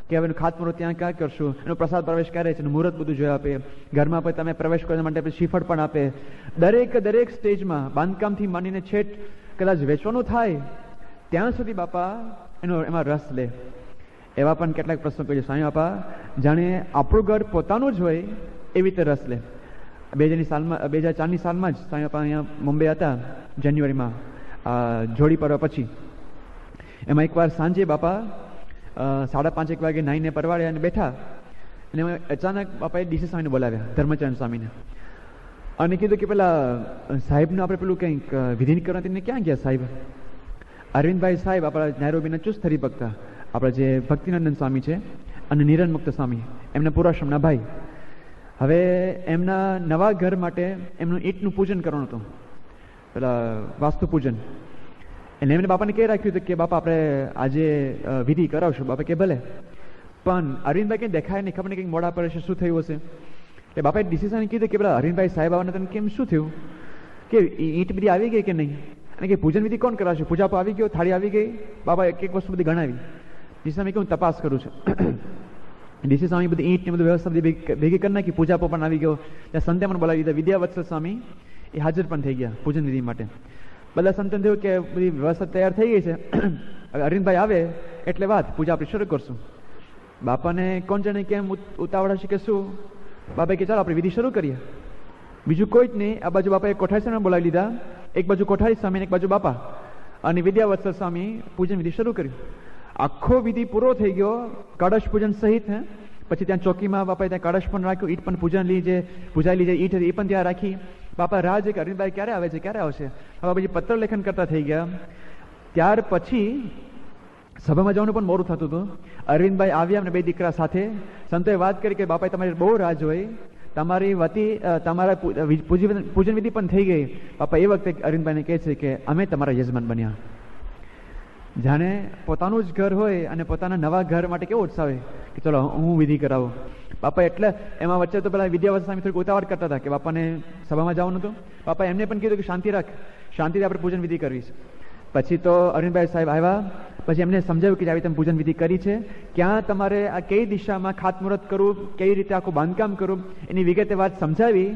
[SPEAKER 1] કે હવે એનું ખાતમુહૂર્ત ત્યાં ક્યાં કરશું, એનો પ્રસાદ પ્રવેશ ક્યારે છે, એનું મુહૂર્ત બધું જોઈ આપે. ઘરમાં પછી તમે પ્રવેશ કરવા માટે શ્રીફળ પણ આપે. દરેક સ્ટેજમાં બાંધકામથી માંડીને છેટ કદાચ વેચવાનું થાય ત્યાં સુધી બાપા એમાં રસ લે. એવા પણ કેટલાક પ્રસંગો છે સ્વામી બાપા જાણે આપણું ઘર પોતાનું જ હોય એવી રીતે રસ લે. 2004ની સાલમાં જ સ્વામી બાપા અહીંયા મુંબઈ હતા જાન્યુઆરીમાં, જોડી પર્વ પછી. એમાં એકવાર સાંજે બાપા 5:30 વાગે નાઈને પરવાડે અને બેઠા, અને અચાનક બાપાએ ડીસી સ્વામીને બોલાવ્યા, ધર્મચરણ સ્વામીને, અને કીધું કે પેલા સાહેબને આપણે પેલું કંઈક વિધિ કરવાથી ક્યાં ગયા સાહેબ? અરવિંદભાઈ સાહેબ આપણા નૈરોબીના ચુસ્ત હરિભક્ત, આપણા જે ભક્તિનંદન સ્વામી છે અને નિરંજન મુક્ત સ્વામી, એમના પૂર્વાશ્રમના ભાઈ. હવે એમના નવા ઘર માટે એમનું ઈંટનું પૂજન કરવાનું હતું, પેલા વાસ્તુ પૂજન. એટલે એમને બાપાને કહી રાખ્યું હતું કે બાપા આપણે આજે વિધિ કરાવશું. બાપા કે ભલે, પણ અરવિંદભાઈ કંઈ દેખાય નહીં, ખબર નહીં કંઈક મોડા પડે છે, શું થયું હશે? એટલે બાપાએ ડિસિઝન કીધું કે પેલા અરવિંદભાઈ સાહેબ આવવાના તને કેમ શું થયું, કે ઈંટ બધી આવી ગઈ કે નહીં, અને કે પૂજન વિધિ કોણ કરાવશે? પૂજાપો આવી ગયો, થાળી આવી ગઈ? બાપા એક એક વસ્તુ બધી ગણાવી. ડિસિઝન કે હું તપાસ કરું છું. ડીસી સ્વામી બધી ઈંટ ને બધું વ્યવસ્થા બધી ભેગી કરી નાખી, પૂજાપો પણ આવી ગયો. ત્યાં સંતે પણ બોલાવી દીધા, વિદ્યાવત્સલ સ્વામી એ હાજર પણ થઈ ગયા પૂજન વિધિ માટે. બધા સંતોને થયું કે બધી વ્યવસ્થા તૈયાર થઈ ગઈ છે, હવે અરવિંદભાઈ આવે એટલે વાત, પૂજા આપણે શરૂ કરશું. બાપાને કોણ જાણે કેમ ઉતાવળ હશે કે શું, બાપાએ કે ચાલો આપણે વિધિ શરૂ કરીએ. બીજું કોઈ જ નહીં, આ બાજુ બાપાએ કોઠારી સ્વામીને બોલાવી લીધા, એક બાજુ કોઠારી સ્વામી એક બાજુ બાપા, અને વિદ્યાવત્સલ સ્વામી પૂજન વિધિ શરૂ કર્યું. આખો વિધિ પૂરો થઈ ગયો, કળશ પૂજન સહિત. પછી ત્યાં ચોકીમાં બાપાએ ત્યાં કળશ પણ રાખ્યો, ઈટ પણ પૂજન લીજે, પૂજાયેલી જે ઈટ હતી એ પણ ત્યાં રાખી. બાપા રાહ છે કે અરવિંદભાઈ ક્યારે આવે છે, ક્યારે આવશે. હવે પછી પત્ર લેખન કરતા થઈ ગયા. ત્યાર પછી સભામાં જવાનું પણ મોડું થતું હતું. અરવિંદભાઈ આવ્યા અને બે દીકરા સાથે. સંતોએ વાત કરી કે બાપાએ તમારી બહુ રાહ જોઈ, તમારી વતી તમારા પૂજન વિધિ પણ થઈ ગઈ. બાપા એ વખતે અરવિંદભાઈને કહે છે કે અમે તમારા યજમાન બન્યા. જાણે પોતાનું જ ઘર હોય અને પોતાના નવા ઘર માટે કેવો ઉત્સાહ હોય કે ચલો હું વિધિ કરાવું. બાપા એટલે એમાં વચ્ચે તો પેલા વિદ્યાવત્સલ સ્વામી થોડીક ઉતાવળ કરતા હતા કે બાપાને સભામાં જવાનું હતું. બાપા એમને પણ કીધું કે શાંતિ રાખ, શાંતિથી આપણે પૂજન વિધિ કરવી છે. પછી તો અરવિંદભાઈ સાહેબ આવ્યા, પછી એમને સમજાવ્યું કે આવી તમે પૂજન વિધિ કરી છે, ક્યાં તમારે આ કઈ દિશામાં ખાતમુહૂર્ત કરવું, કઈ રીતે આખું બાંધકામ કરવું, એની વિગતે વાત સમજાવી.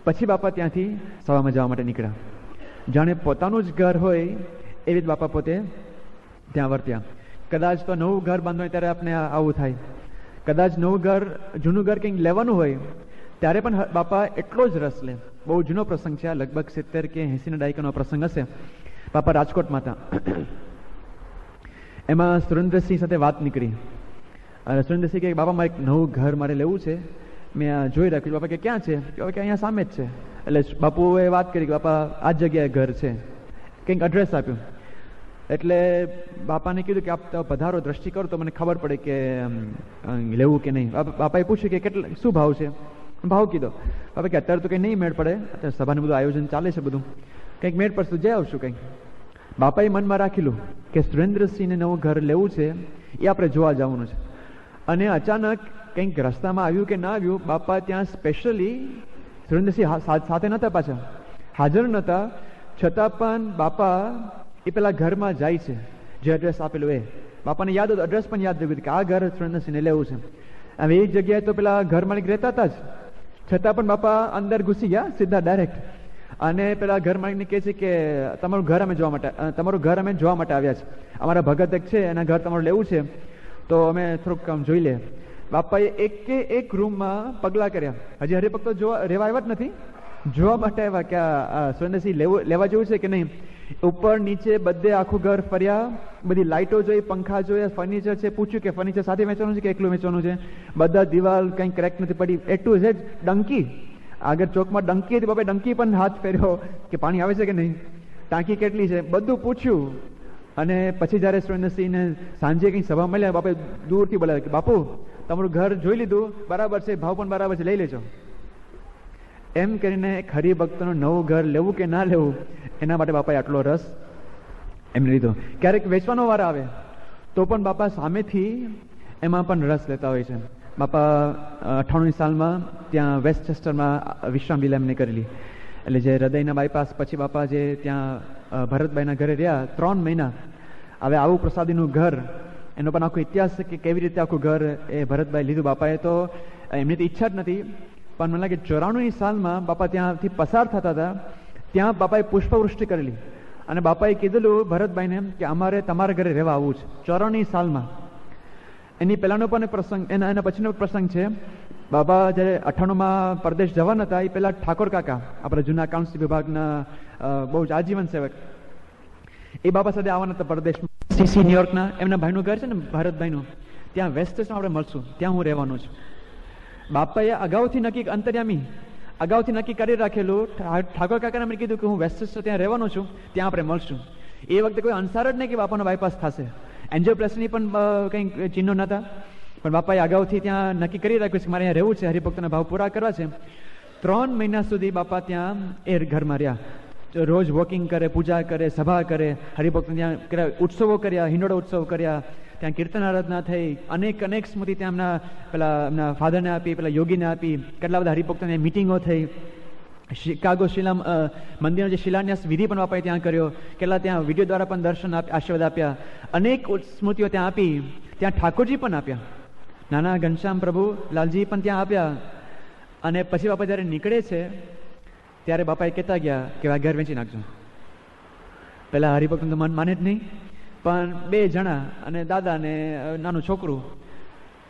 [SPEAKER 1] પછી બાપા ત્યાંથી સભામાં જવા માટે નીકળ્યા. જાણે પોતાનું જ ઘર હોય એવી જ બાપા પોતે ત્યાં વર્ત્યા. કદાચ તો નવું ઘર બાંધવું હોય ત્યારે આપણે આવું થાય, કદાચ નવું ઘર જૂનું ઘર કંઈક લેવાનું હોય ત્યારે પણ બાપા એટલો જ રસ લે. બહુ જૂનો પ્રસંગ છે, લગભગ 70 કે 80ના દાયકાનો પ્રસંગ હશે. બાપા રાજકોટમાં હતા, એમાં સુરેન્દ્રસિંહ સાથે વાત નીકળી. અને સુરેન્દ્રસિંહ કે બાપા મારે એક નવું ઘર મારે લેવું છે, મેં જોઈ રાખ્યું. બાપા કે ક્યાં છે? કે અહીંયા સામે જ છે. એટલે બાપુએ વાત કરી કે બાપા આ જગ્યાએ ઘર છે, કંઈક એડ્રેસ આપ્યું. એટલે બાપાને કીધું કે આપ પધારો, દ્રષ્ટિ કરો તો મને ખબર પડે કે લેવું કે નહીં. બાપાએ પૂછ્યું કે કેટલા શું ભાવ છે? ભાવ કીધો. બાપા કે અત્યારે તો કંઈ નહીં મેળ પડે, અત્યારે સભાનું બધું આયોજન ચાલે છે, બધું કંઈક મેળ પડશે જઈ આવશું કંઈક. બાપાએ મનમાં રાખેલું કે સુરેન્દ્રસિંહને નવું ઘર લેવું છે, એ આપણે જોવા જવાનું છે. અને અચાનક કંઈક રસ્તામાં આવ્યું કે ના આવ્યું, બાપા ત્યાં સ્પેશિયલી સુરેન્દ્રસિંહ સાથે નહોતા, પાછા હાજર નહોતા, છતાં પણ બાપા એ પેલા ઘરમાં જાય છે જે એડ્રેસ આપેલું એ. બાપાને યાદ હતું, એડ્રેસ પણ યાદ રહ્યું કે આ ઘર સુરેન્દ્રસિંહને લેવું છે. હવે એ જગ્યાએ તો પેલા ઘર માલિક રહેતા હતા જ, છતાં પણ બાપા અંદર ઘૂસી ગયા સીધા ડાયરેક્ટ. અને પેલા ઘર માલિકને કહે છે કે તમારું ઘર અમે જોવા માટે આવ્યા છે, અમારા ભગત એક છે એના ઘર તમારું લેવું છે, તો અમે થોડુંક કામ જોઈ લે. બાપાએ એક રૂમમાં પગલા કર્યા. હજી હરિભક્તો રહેવા આવ્યા જ નથી, જોવા માટે આવ્યા કે આ સુરેન્દ્રસિંહ લેવા જેવું છે કે નહીં. ઉપર નીચે બધે આખું ઘર ફર્યા, બધી લાઇટો જોઈ, પંખા જોયા, ફર્નિચર છે, પૂછ્યું કે ફર્નિચર સાથે વેચવાનું છે કે એકલું વેચવાનું છે. બધા દિવાલ કંઈ ક્રેક નથી પડી, એટલું છે ડંકી. આગળ ચોકમાં ડંકી હતી, બાપા ડંકી પણ હાથ ફેર્યો કે પાણી આવે છે કે નહીં, ટાંકી કેટલી છે, બધું પૂછ્યું. અને પછી જ્યારે સુરેન્દ્રસિંહને સાંજે કંઈ સભા મળ્યા, બાપા દૂરથી બોલાવ્યા કે બાપુ તમારું ઘર જોઈ લીધું, બરાબર છે, ભાવ પણ બરાબર છે, લઈ લેજો. એમ કરીને એક હરિભક્તનું નવું ઘર લેવું કે ના લેવું, એના માટે બાપાએ આટલો રસ એમને લીધો. ક્યારેક વેચવાનો વાર આવે તો પણ બાપા સામેથી એમાં પણ રસ લેતા હોય છે. બાપા 98ની સાલમાં ત્યાં વેસ્ટચેસ્ટરમાં વિશ્રામ વિલા એમને કરેલી. એટલે જે હૃદયના બાયપાસ પછી બાપા જે ત્યાં ભરતભાઈના ઘરે રહ્યા 3 મહિના. હવે આવું પ્રસાદીનું ઘર, એનો પણ આખો ઇતિહાસ છે કે કેવી રીતે આખું ઘર એ ભરતભાઈ લીધું. બાપાએ તો એમની તો ઈચ્છા જ નથી, પણ મને લાગે 94ની સાલમાં બાપા ત્યાંથી પસાર થતા હતા, ત્યાં બાપાએ પુષ્પવૃષ્ટિ કરેલી. અને બાપાએ કીધેલું ભરતભાઈને કે અમારે તમારા ઘરે રહેવા આવવું છે. 94ની સાલમાં. એની પહેલાંનો પણ પ્રસંગ, એના પછીનો પ્રસંગ છે. બાબા જ્યારે 98માં પરદેશ જવાના હતા, એ પહેલાં ઠાકોર કાકા આપણા જૂના કાઉન્સિલ વિભાગના બહુ જ આજીવન સેવક, એ બાબા સાથે આવવાના હતા પરદેશમાં. સીસી ન્યુયોર્કના એમના ભાઈનું ઘર છે ને ભરતભાઈનું, ત્યાં વેસ્ટર્સમાં આપણે મળશું, ત્યાં હું રહેવાનું છું. બાપાએ અગાઉથી નક્કી, અંતર્યામી અગાઉથી નક્કી કરી રાખેલું. ઠાકોર કાકાને મેં કીધું કે હું વેસ્ટેસ્ટર ત્યાં રહેવાનો છું, ત્યાં આપણે મળશું. એ વખતે કોઈ અનસાર જ નહીં કે બાપાનો બાયપાસ થશે. એન્જિયોપ્લાસ્ટીની પણ કંઈ ચિહ્નો નહોતા, પણ બાપાએ અગાઉથી ત્યાં નક્કી કરી રાખ્યું છે કે મારે અહીંયા રહેવું છે, હરિભક્તોના ભાવ પૂરા કરવા છે. 3 મહિના સુધી બાપા ત્યાં એ ઘરમાં રહ્યા. રોજ વોકિંગ કરે, પૂજા કરે, સભા કરે, હરિભક્તો ત્યાં ઉત્સવો કર્યા, હિંડોળા ઉત્સવ કર્યા, ત્યાં કીર્તન આરાધના થઈ, અનેક સ્મૃતિ ત્યાં એમના ફાધરને આપી, પેલા યોગીને આપી, કેટલા બધા હરિભક્તોની મિટિંગો થઈ. શિકાગો મંદિરનો જે શિલાન્યાસ વિધિ પણ બાપાએ ત્યાં કર્યો, કેટલા ત્યાં વિડીયો દ્વારા પણ દર્શન આશીર્વાદ આપ્યા, અનેક સ્મૃતિઓ ત્યાં આપી. ત્યાં ઠાકોરજી પણ આપ્યા, નાના ઘનશ્યામ પ્રભુ લાલજી પણ ત્યાં આપ્યા. અને પછી બાપા જ્યારે નીકળે છે ત્યારે બાપાએ કહેતા ગયા કે આ ઘર વેચી નાખજો. પેલા હરિભક્તનું તો મન માને જ નહીં, પણ 2 જણા અને દાદા ને નાનું છોકરું,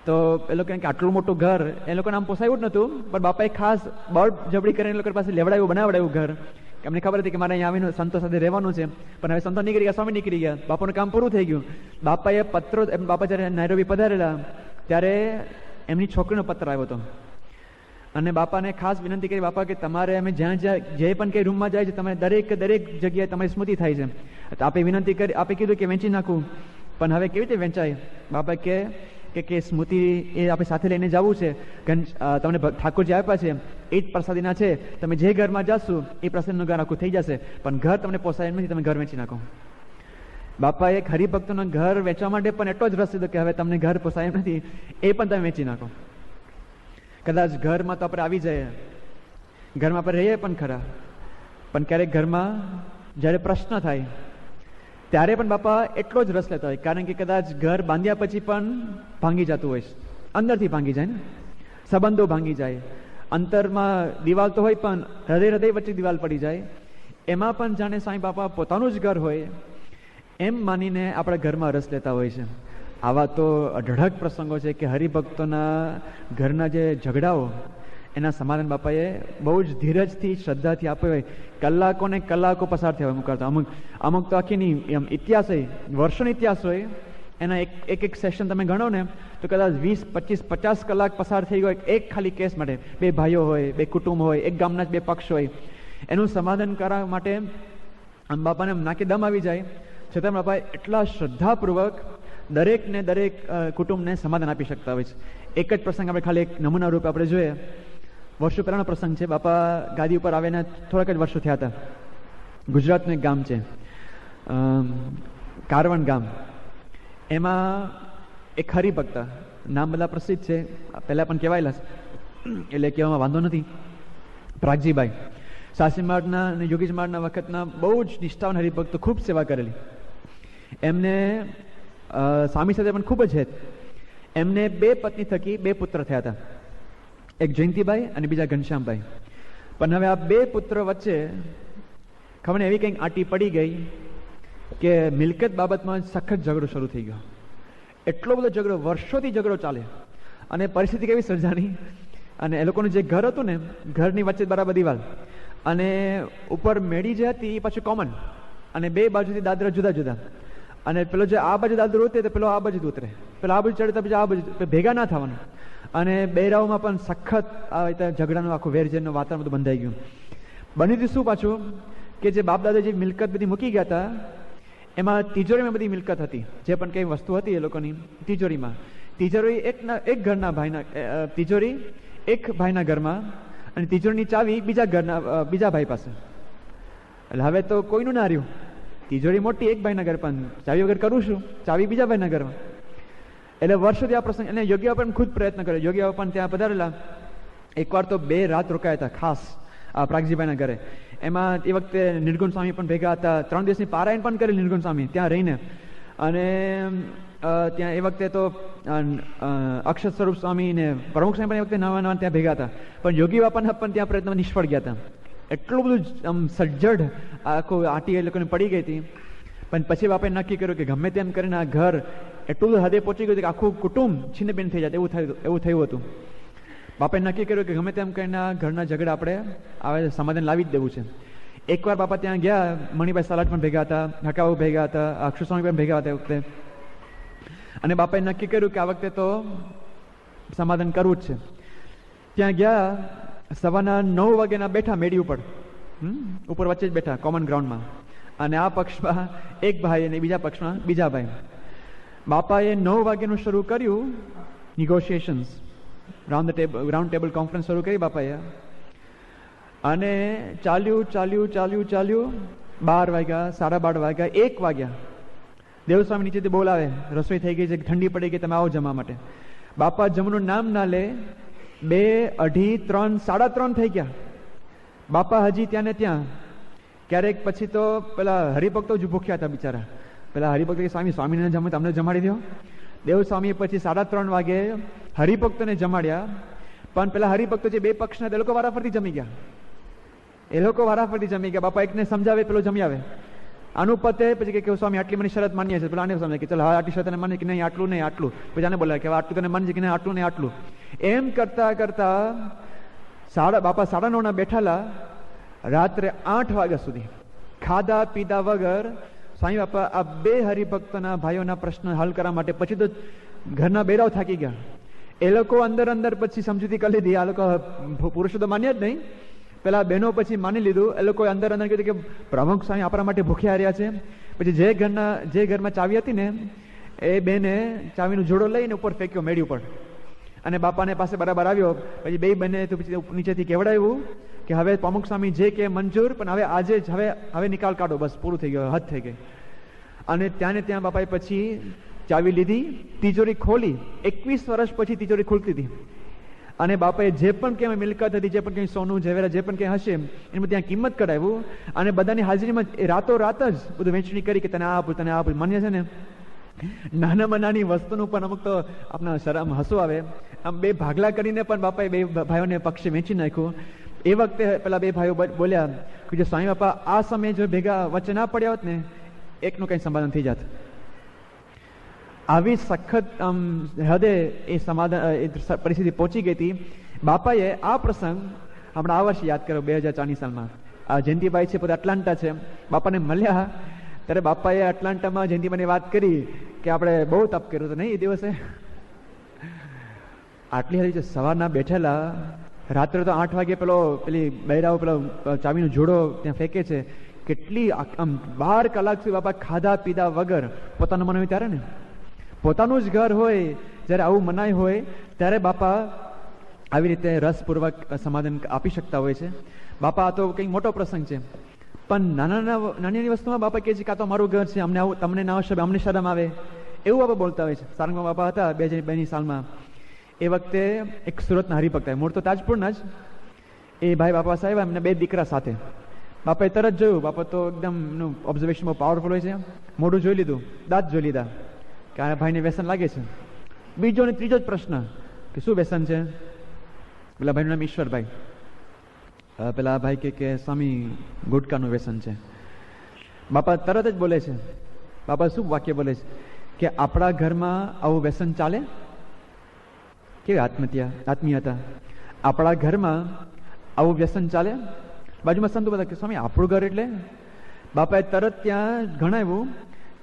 [SPEAKER 1] તો એ લોકો કે આટલું મોટું ઘર એ લોકોને આમ પોસાયું જ નહોતું, પણ બાપાએ ખાસ બળ જબડી કરીને એ લોકો પાસે બનાવડાવ્યું ઘર. અમને ખબર હતી કે મારે અહીંયા આવીને સંતો સાથે રહેવાનું છે, પણ હવે સંતો નીકળી ગયા, સ્વામી નીકળી ગયા, બાપાનું કામ પૂરું થઈ ગયું. બાપાએ પત્રો, બાપા જ્યારે નાયરોબી પધારેલા ત્યારે એમની છોકરીનો પત્ર આવ્યો હતો, અને બાપાને ખાસ વિનંતી કરી, બાપા કે તમારે અમે જ્યાં જે પણ કંઈ રૂમમાં જાય છે, તમે દરેક જગ્યાએ તમારી સ્મૃતિ થાય છે. તો આપે વિનંતી કરી, આપે કીધું કે વેચી નાખું, પણ હવે કેવી રીતે વેચાય? બાપા કે સ્મૃતિ એ આપણે સાથે લઈને જવું છે, તમને ઠાકોરજી આપ્યા છે, એ જ પ્રસાદીના છે, તમે જે ઘરમાં જશો એ પ્રસાદનું ઘર આખું થઈ જશે, પણ ઘર તમને પોસાય નથી, તમે ઘર વેચી નાખો. બાપાએ એક હરિભક્તોનું ઘર વેચવા માટે પણ એટલો જ રસ લીધો કે હવે તમને ઘર પોસાય એમ નથી, એ પણ તમે વેચી નાખો. કદાચ ઘરમાં તો આપણે આવી જાય, ઘરમાં આપણે રહીએ પણ ખરા, પણ ક્યારેક ઘરમાં જ્યારે પ્રશ્ન થાય ત્યારે પણ બાપા એટલો જ રસ લેતા હોય, કારણ કે કદાચ ઘર બાંધ્યા પછી પણ ભાંગી જતું હોય, અંદરથી ભાંગી જાય ને, સંબંધો ભાંગી જાય, અંતરમાં દિવાલ તો હોય પણ હૃદય વચ્ચે દિવાલ પડી જાય, એમાં પણ જાણે સાંઈ બાપા પોતાનું જ ઘર હોય એમ માનીને આપણા ઘરમાં રસ લેતા હોય છે. આવા તો અઢળક પ્રસંગો છે કે હરિભક્તોના ઘરના જે ઝઘડાઓ એના સમાધાન બાપાએ બહુ જ ધીરજથી, શ્રદ્ધાથી આપ્યો હોય. કલાકો પસાર થયા હોય અમુક કરતા, અમુક તો આખીની ઇતિહાસ હોય, વર્ષોનો ઇતિહાસ હોય, એના એક સેશન તમે ગણો ને તો કદાચ 20, 25, 50 કલાક પસાર થઈ ગયો એક ખાલી કેસ માટે. 2 ભાઈઓ હોય, 2 કુટુંબ હોય, એક ગામના જ 2 પક્ષ હોય, એનું સમાધાન કરવા માટે આમ બાપાને નાકે દમ આવી જાય, છતાં બાપા એટલા શ્રદ્ધાપૂર્વક દરેક કુટુંબને સમાધાન આપી શકતા હોય છે. એક જ પ્રસંગ આપણે ખાલી એક નમૂના રૂપે આપણે જોઈએ. વર્ષો પહેલાનો પ્રસંગ છે. બાપા ગાદી ઉપર આવીને થોડાક જ વર્ષો થયા હતા. ગુજરાતનું એક ગામ છે કારવણ ગામ, એમાં એક હરિભક્ત, નામ બધા પ્રસિદ્ધ છે, પહેલા પણ કહેવાયેલા છે એટલે કહેવામાં વાંધો નથી, પ્રાગજીભાઈ. સાસી મહારાજના અને યોગીજી મહારાજના વખતના બહુ જ નિષ્ઠાવાન હરિભક્તો, ખૂબ સેવા કરેલી. એમને સ્વામી સાથે પણ ખૂબ જ હેત. એમને 2 પત્ની થકી 2 પુત્ર થયા હતા, એક જયંતિભાઈ અને બીજા ઘનશ્યામભાઈ. પણ હવે આ 2 પુત્ર વચ્ચે ખબર ને એવી કંઈક આંટી પડી ગઈ કે મિલકત બાબતમાં સખત ઝઘડો શરૂ થઈ ગયો. એટલો બધો ઝઘડો, વર્ષોથી ઝઘડો ચાલે, અને પરિસ્થિતિ કેવી સર્જાની, અને એ લોકોનું જે ઘર હતું ને, ઘરની વચ્ચે બરાબર દિવાલ, અને ઉપર મેળી જે હતી એ પાછું કોમન, અને 2 બાજુથી દાદરા જુદા જુદા, અને પેલો જે આ બાજુ દાદરો ઉતરે તો પેલો આ બાજુ ઉતરે, પેલો આ બાજુ ચડે તો બીજા આ બાજુ, ભેગા ના થવાનું. અને બહેરાઓમાં પણ સખત આ રીતે ઝઘડાનું આખું વેરઝેરનું વાતાવરણ બધું બંધાઈ ગયું. બની હતું શું પાછું કે જે બાપ દાદા જે મિલકત બધી મૂકી ગયા હતા, એમાં તિજોરીમાં બધી મિલકત હતી, જે પણ કઈ વસ્તુ હતી એ લોકોની તિજોરીમાં. તિજોરી એક ઘરના ભાઈના, તિજોરી એક ભાઈના ઘરમાં, અને તિજોરીની ચાવી બીજા ભાઈ પાસે. એટલે હવે તો કોઈનું ના રહ્યું. તિજોરી મોટી એક ભાઈના ઘર, પણ ચાવી વગર કરું શું, ચાવી બીજા ભાઈના ઘરમાં. એટલે વર્ષોથી આ પ્રસંગ, અને યોગી બાપા પણ ખુદ પ્રયત્ન કર્યો. યોગી બાપા પણ ત્યાં પધારેલા. એકવાર તો 2 રાત રોકાયા હતા ખાસ આ પ્રાગજીભાઈના ઘરે. એમાં એ વખતે નિર્ગુણ સ્વામી પણ ભેગા હતા. 3 દિવસની પારાયણ પણ કરેલી નિર્ગુણ સ્વામી ત્યાં રહીને. અને ત્યાં એ વખતે તો અક્ષર સ્વરૂપ સ્વામી ને પ્રમુખ સ્વામી પણ એ વખતે નવા ત્યાં ભેગા હતા. પણ યોગી બાપાના પણ ત્યાં પ્રયત્ન નિષ્ફળ ગયા હતા. એટલું બધું આમ સજ્જડ આખું આંટી એ લોકોને પડી ગઈ હતી. પણ પછી બાપાએ નક્કી કર્યું કે ગમે તેમ કરીને આ ઘર એટલું બધું હદે પહોંચી ગયું કે આખું કુટુંબ છિન્નભિન્ન થઈ જાય એવું થયું હતું. બાપાએ નક્કી કર્યું કે ગમે તેમ કરીને આ ઘરના ઝઘડા આપણે આવે સમાધાન લાવી જ દેવું છે. એકવાર બાપા ત્યાં ગયા, મણિભાઈ સાલાટ પણ ભેગા હતા, હકાબાબુ ભેગા હતા, અક્ષર સ્વામી પણ ભેગા હતા એ વખતે. અને બાપાએ નક્કી કર્યું કે આ વખતે તો સમાધાન કરવું જ છે. ત્યાં ગયા, સવારના 9 વાગ્યાના બેઠા મેડી ઉપર વચ્ચે જ બેઠા કોમન ગ્રાઉન્ડમાં. અને આ પક્ષમાં એક ભાઈ અને બીજા પક્ષમાં બીજા ભાઈ. બાપાએ 9 વાગ્યાનું શરૂ કર્યું નિગોશિએશન્સ, રાઉન્ડ ટેબલ કોન્ફરન્સ શરૂ કરી બાપાએ. અને ચાલ્યું 12 વાગ્યા, 12:30 વાગ્યા, 1 વાગ્યા દેવસ્વામી નીચેથી બોલાવે, રસોઈ થઈ ગઈ છે, ઠંડી પડી ગઈ, તમે આવો જમવા માટે. બાપા જમવાનું નામ ના લે, 2, 2:30, 3, 3:30 થઈ ગયા. બાપા હજી ત્યાં ને ત્યાં. ક્યારેક પછી તો પેલા હરિભક્તો જ ભૂખ્યા હતા બિચારા. પેલા હરિભક્તો સ્વામીને જમે, તમને જમાડી દો. દેવસ્વામી પછી 3:30 વાગે હરિભક્તોને જમાડ્યા. પણ પેલા હરિભક્તો જે 2 પક્ષના એ લોકો વારાફરતી જમી ગયા. બાપા એકને સમજાવે, પેલો જમી આવે. આનું પતે પછી કે સ્વામી આટલી મને શરત માન્ય છે, પેલા આને સમજાય કે ચાલો હા આટલી શરત માન્ય કે નહીં, આટલું નહીં આટલું. પછી આને બોલાવે કે આટલું તને માન્ય કે નહીં, આટલું નહીં આટલું. એમ કરતા બાપા 9:30 બેઠાલા રાત્રે 8 વાગ્યા સુધી ખાધા પીધા વગર. સ્વામી બાપા આ 2 હરિભક્તોના ભાઈઓના પ્રશ્ન હલ કરવા માટે પછી તો ઘરના બેરાવ થાકી ગયા. એ લોકો અંદર પછી સમજૂતી કરી લીધી. આ લોકો પુરુષો તો માન્ય જ નહીં, પેલા બહેનો પછી માની લીધું. એ લોકો અંદર કીધું કે પ્રમુખ સ્વામી આપણા માટે ભૂખ્યા રહ્યા છે. પછી જે ઘરમાં ચાવી હતી ને એ બેને ચાવીનો જોડો લઈને ઉપર ફેંક્યો મેળી ઉપર. અને બાપાને પાસે બરાબર આવ્યો. પછી 2 બહેને તો પછી નીચેથી કેવડાવ્યું કે હવે પ્રમુખ સ્વામી જે કે મંજૂર, પણ હવે આજે જ હવે નિકાલ કાઢો, બસ પૂરું થઈ ગયું, હદ થઈ ગઈ. અને ત્યાં બાપાએ પછી ચાવી લીધી, તિજોરી ખોલી. 21 વર્ષ પછી તિજોરી ખુલતી હતી. અને બાપાએ જે પણ કંઈ મિલકત હતી, જે પણ કંઈ સોનું ઝવેરા જે પણ કંઈ હશે એની ત્યાં કિંમત કઢાવ્યું. અને બધાની હાજરીમાં રાતોરાત જ બધું વહેંચણી કરી કે તને આ આપું, તને આ આપું. માન્ય છે ને, નાનામાં નાની વસ્તુનું પણ અમુક તો આપણા શરમ હસવું આવે. આમ 2 ભાગલા કરીને પણ બાપાએ 2 ભાઈઓને પક્ષે વેચી નાખ્યું. એ વખતે પેલા 2 ભાઈઓ બોલ્યા કે જો સ્વામી બાપા આ સમયે જો ભેગા વચ્ચે ના પડ્યા હોત ને, એકનું કંઈ સમાધાન થઈ જાત. આવી સખત હદે એ પરિસ્થિતિ પહોંચી ગઈ હતી. બાપાએ આ પ્રસંગ હમણાં આ વર્ષે યાદ કર્યો 2004ની સાલમાં. આ જયંતિભાઈ છે, પોતે એટલાન્ટા છે. બાપાને મળ્યા ત્યારે બાપાએ એટલાન્ટામાં જયંતિભાઈને વાત કરી કે આપણે બહુ તપ કર્યો હતો નહીં એ દિવસે. આટલી હરી સવારના બેઠેલા, રાત્રે તો 8 વાગે પેલી બૈરાઓ પેલો ચાવીનો જોડો ત્યાં ફેંકે છે. કેટલી 12 કલાક સુધી બાપા ખાધા પીધા વગર પોતાનું મન હોય ત્યારે ને, પોતાનું જ ઘર હોય જ્યારે આવું મનાય હોય ત્યારે બાપા આવી રીતે રસપૂર્વક સમાધાન આપી શકતા હોય છે. બાપા આ તો કંઈક મોટો પ્રસંગ છે, પણ નાની વસ્તુમાં બાપા કહે છે કે આ તો મારું ઘર છે, અમને આવું તમને ના આવશે, અમને શરમ આવે, એવું બાપા બોલતા હોય છે. સારંગમાં બાપા હતા 2002ની સાલમાં. એ વખતે એક સુરતના હરિભક્ત હતા, મૂળ તો તાજપુરના જ. એ ભાઈ બાપા સાહેબ એમને 2 દીકરા સાથે. બાપાએ તરત જોયું, બાપા તો એકદમ એનું ઓબ્ઝર્વેશન બહુ પાવરફુલ હોય છે. મોઢું જોઈ લીધું, દાંત જોઈ લીધા કે આ ભાઈને વ્યસન લાગે છે. બીજો ને ત્રીજો જ પ્રશ્ન કે શું વ્યસન છે? પેલા ભાઈનું નામ ઈશ્વરભાઈ. પેલા ભાઈ કે સ્વામી ગુટકાનું વ્યસન છે. બાપા તરત જ બોલે છે, બાપા શું વાક્ય બોલે છે કે આપણા ઘરમાં આવું વ્યસન ચાલે? કેવી આત્મીયતા! આપણા ઘરમાં આવું વ્યસન ચાલે? બાજુમાં સંતો બધા કે સ્વામી આપણું ઘર એટલે? બાપાએ તરત ત્યાં ગણાવ્યું